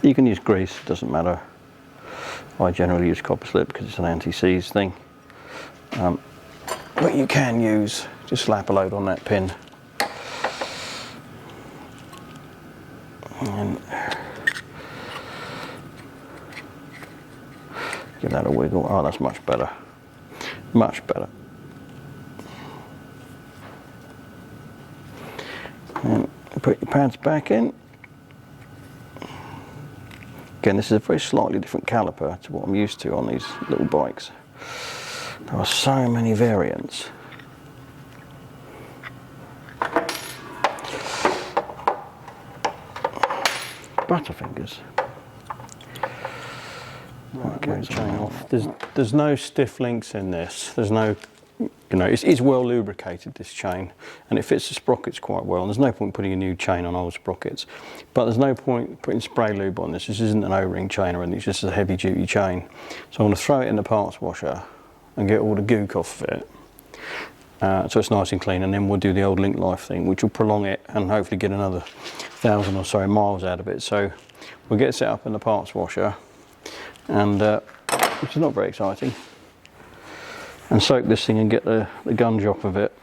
You can use grease, it doesn't matter. I generally use copper slip because it's an anti-seize thing. But you can use, just slap a load on that pin. And give that a wiggle. Oh, that's much better. Much better. And put your pads back in. Again, this is a very slightly different caliper to what I'm used to on these little bikes. There are so many variants. Butterfingers. Okay, chain off. There's no stiff links in this. There's no, you know, it's well lubricated, this chain, and it fits the sprockets quite well. And there's no point putting a new chain on old sprockets, but there's no point putting spray lube on this. This isn't an O-ring chain or anything. It's just a heavy duty chain. So I'm going to throw it in the parts washer and get all the gook off of it. So it's nice and clean, and then we'll do the old link life thing, which will prolong it and hopefully get another 1,000 or so miles out of it. So we'll get set up in the parts washer, and which is not very exciting, and soak this thing and get the gun job of it.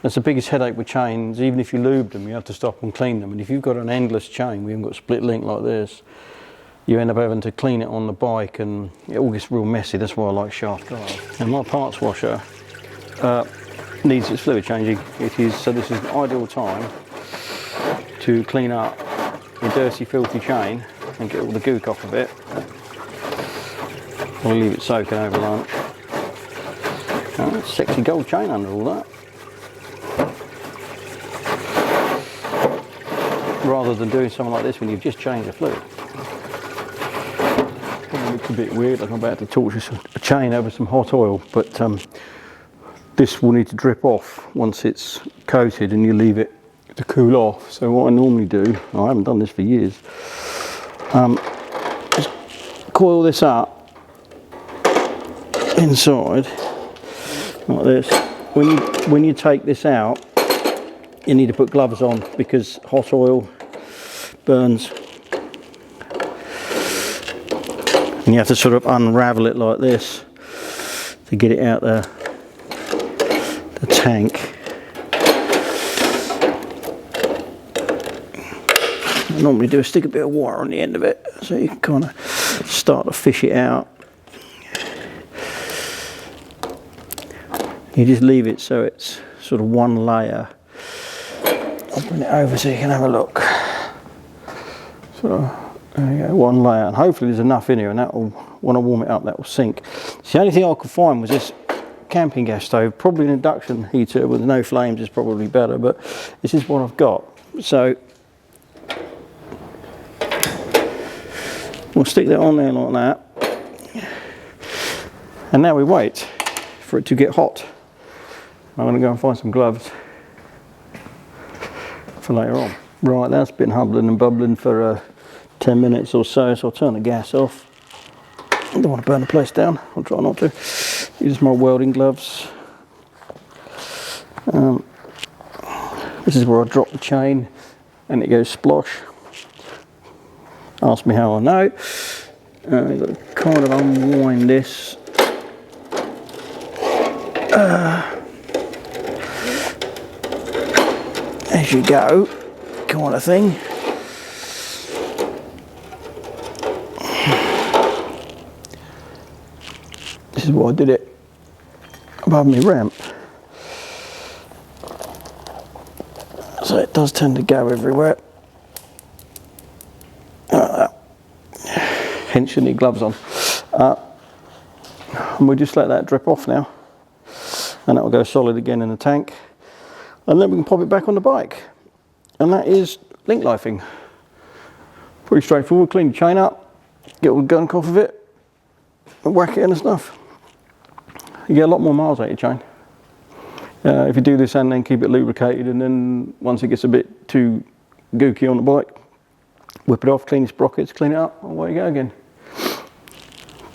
That's the biggest headache with chains. Even if you lube them, you have to stop and clean them, and if you've got an endless chain, we haven't got a split link like this, you end up having to clean it on the bike, and it all gets real messy. That's why I like shaft guard. And my parts washer needs its fluid changing. It is, so this is an ideal time to clean up your dirty, filthy chain and get all the gook off of it. We'll leave it soaking over lunch. Sexy gold chain under all that. Rather than doing something like this when you've just changed the fluid. Probably looks a bit weird, like I'm about to torture a chain over some hot oil, but this will need to drip off once it's coated, and you leave it to cool off. So what I normally do, I haven't done this for years, just coil this up inside like this. When you take this out, you need to put gloves on because hot oil burns, and you have to sort of unravel it like this to get it out the tank. I normally do stick a bit of wire on the end of it so you can kind of start to fish it out. You just leave it so it's sort of one layer. I'll bring it over so you can have a look. So there you go, one layer, and hopefully there's enough in here, and that will, when I warm it up, that will sink. So the only thing I could find was this camping gas stove. Probably an induction heater with no flames is probably better, but this is what I've got. So we'll stick that on there like that, and now we wait for it to get hot. I'm going to go and find some gloves for later on. Right, that's been hubbling and bubbling for 10 minutes or so, so I'll turn the gas off. I don't want to burn the place down, I'll try not to. Use my welding gloves. This is where I drop the chain and it goes splosh. Ask me how I know. You've got to kind of unwind this. As you go, kind of thing. This is why I did it above my ramp. So it does tend to go everywhere. Hence you need gloves on. And we'll just let that drip off now. And that will go solid again in the tank. And then we can pop it back on the bike. And that is link lifing. Pretty straightforward. Clean the chain up, get all the gunk off of it, and whack it in and stuff. You get a lot more miles out of your chain. If you do this and then keep it lubricated, and then once it gets a bit too gooky on the bike, whip it off, clean your sprockets, clean it up, and away you go again.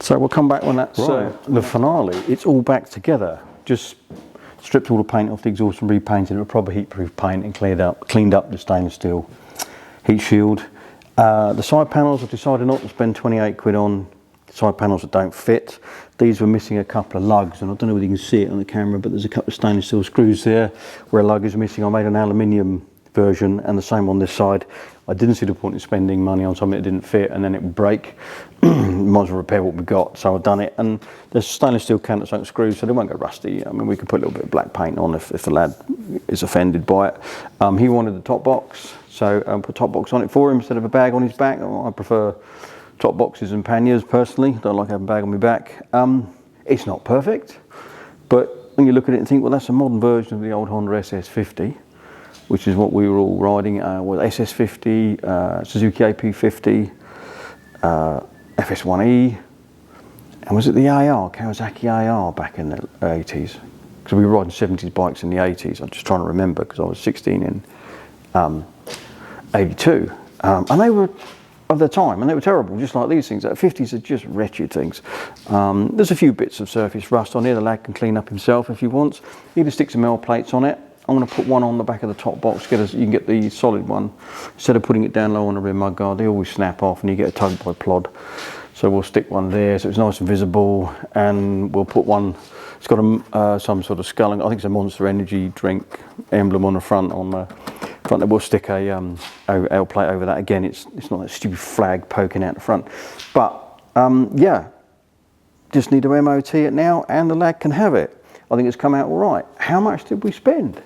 So we'll come back when that's the finale. It's all back together. Just stripped all the paint off the exhaust and repainted it with proper heat-proof paint and cleaned up the stainless steel heat shield. The side panels, I've decided not to spend 28 quid on side panels that don't fit. These were missing a couple of lugs, and I don't know whether you can see it on the camera, but there's a couple of stainless steel screws there where a lug is missing. I made an aluminium version, and the same on this side. I didn't see the point in spending money on something that didn't fit and then it would break. Might as well repair what we got, so I've done it. And there's stainless steel countersunk screws, so they won't go rusty. I mean, we could put a little bit of black paint on if the lad is offended by it. He wanted the top box, so I put a top box on it for him instead of a bag on his back. I prefer top boxes and panniers personally. Don't like having a bag on my back. It's not perfect, but when you look at it and think, well, that's a modern version of the old Honda SS50, which is what we were all riding, with SS50, Suzuki AP50, FS1E, and was it the AR, Kawasaki AR back in the 80s? Because we were riding 70s bikes in the 80s. I'm just trying to remember because I was 16 in 82. And they were of their time, and they were terrible, just like these things. The 50s are just wretched things. There's a few bits of surface rust on here. The lad can clean up himself if he wants. Need to stick some L plates on it. I'm going to put one on the back of the top box. You can get the solid one instead of putting it down low on the rear mudguard. They always snap off, and you get a tug by plod. So we'll stick one there, so it's nice and visible. And we'll put one. It's got some sort of sculling. I think it's a Monster Energy drink emblem on the front. On the front, we'll stick a L plate over that. Again, it's not that stupid flag poking out the front. But yeah, just need to MOT it now, and the lad can have it. I think it's come out all right. How much did we spend?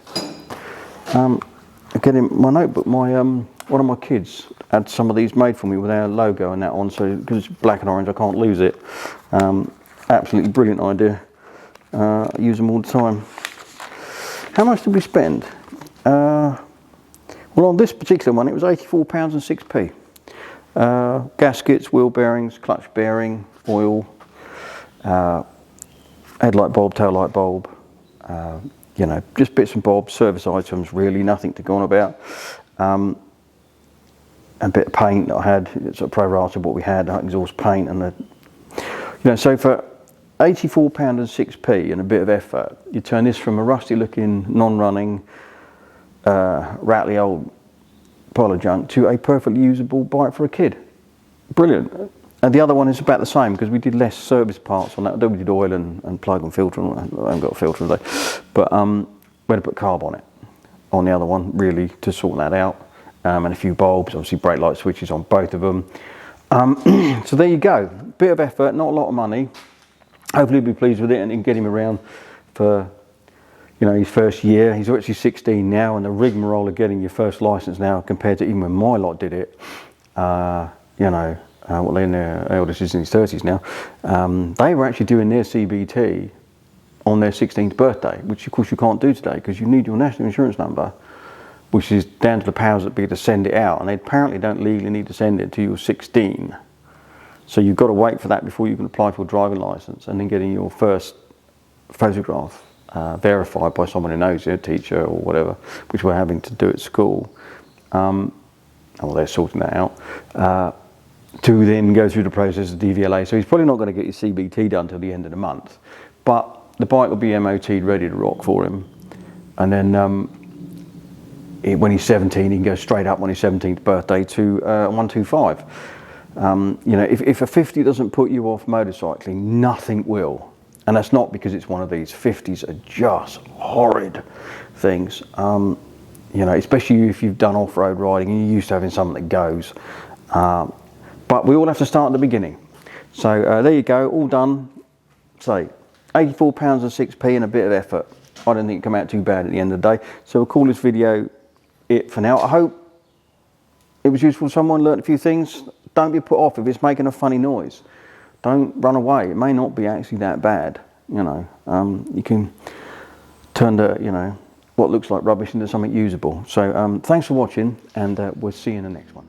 Again, in my notebook, one of my kids had some of these made for me with our logo and that on, so because it's black and orange, I can't lose it. Absolutely brilliant idea. I use them all the time. How much did we spend? Well, on this particular one, it was £84 and 6p. Gaskets, wheel bearings, clutch bearing, oil, headlight bulb, tail light bulb, you know, just bits and bobs, service items, really, nothing to go on about. A bit of paint that I had, it's a pro-rata what we had, exhaust paint, and the, you know, so for £84 and 6p and a bit of effort, you turn this from a rusty looking, non-running, rattly old pile of junk to a perfectly usable bike for a kid. Brilliant. And the other one is about the same because we did less service parts on that. We did oil and plug and filter. I haven't got a filter today, but we had to put carb on it on the other one really to sort that out, and a few bulbs, obviously brake light switches on both of them. So there you go. Bit of effort, not a lot of money. Hopefully he'll be pleased with it and get him around for, you know, his first year. He's actually 16 now, and the rigmarole of getting your first license now compared to even when my lot did it, you know. Well, then their eldest is in his 30s now. They were actually doing their CBT on their 16th birthday, which of course you can't do today because you need your national insurance number, which is down to the powers that be to send it out, and they apparently don't legally need to send it until you're 16. So you've got to wait for that before you can apply for a driving license and then getting your first photograph verified by someone who knows you, a teacher or whatever, which we're having to do at school. Well, they're sorting that out. To then go through the process of DVLA. So he's probably not going to get his CBT done till the end of the month, but the bike will be MOT'd, ready to rock for him. And then when he's 17, he can go straight up on his 17th birthday to 125. You know, if a 50 doesn't put you off motorcycling, nothing will. And that's not because it's one of these. 50s are just horrid things. You know, especially if you've done off-road riding and you're used to having something that goes. But we all have to start at the beginning. So there you go, all done. So £84 and 6p and a bit of effort. I don't think it come out too bad at the end of the day. So we'll call this video it for now. I hope it was useful to someone, learnt a few things. Don't be put off if it's making a funny noise. Don't run away. It may not be actually that bad. You know, you can turn the, you know, what looks like rubbish into something usable. So thanks for watching, and we'll see you in the next one.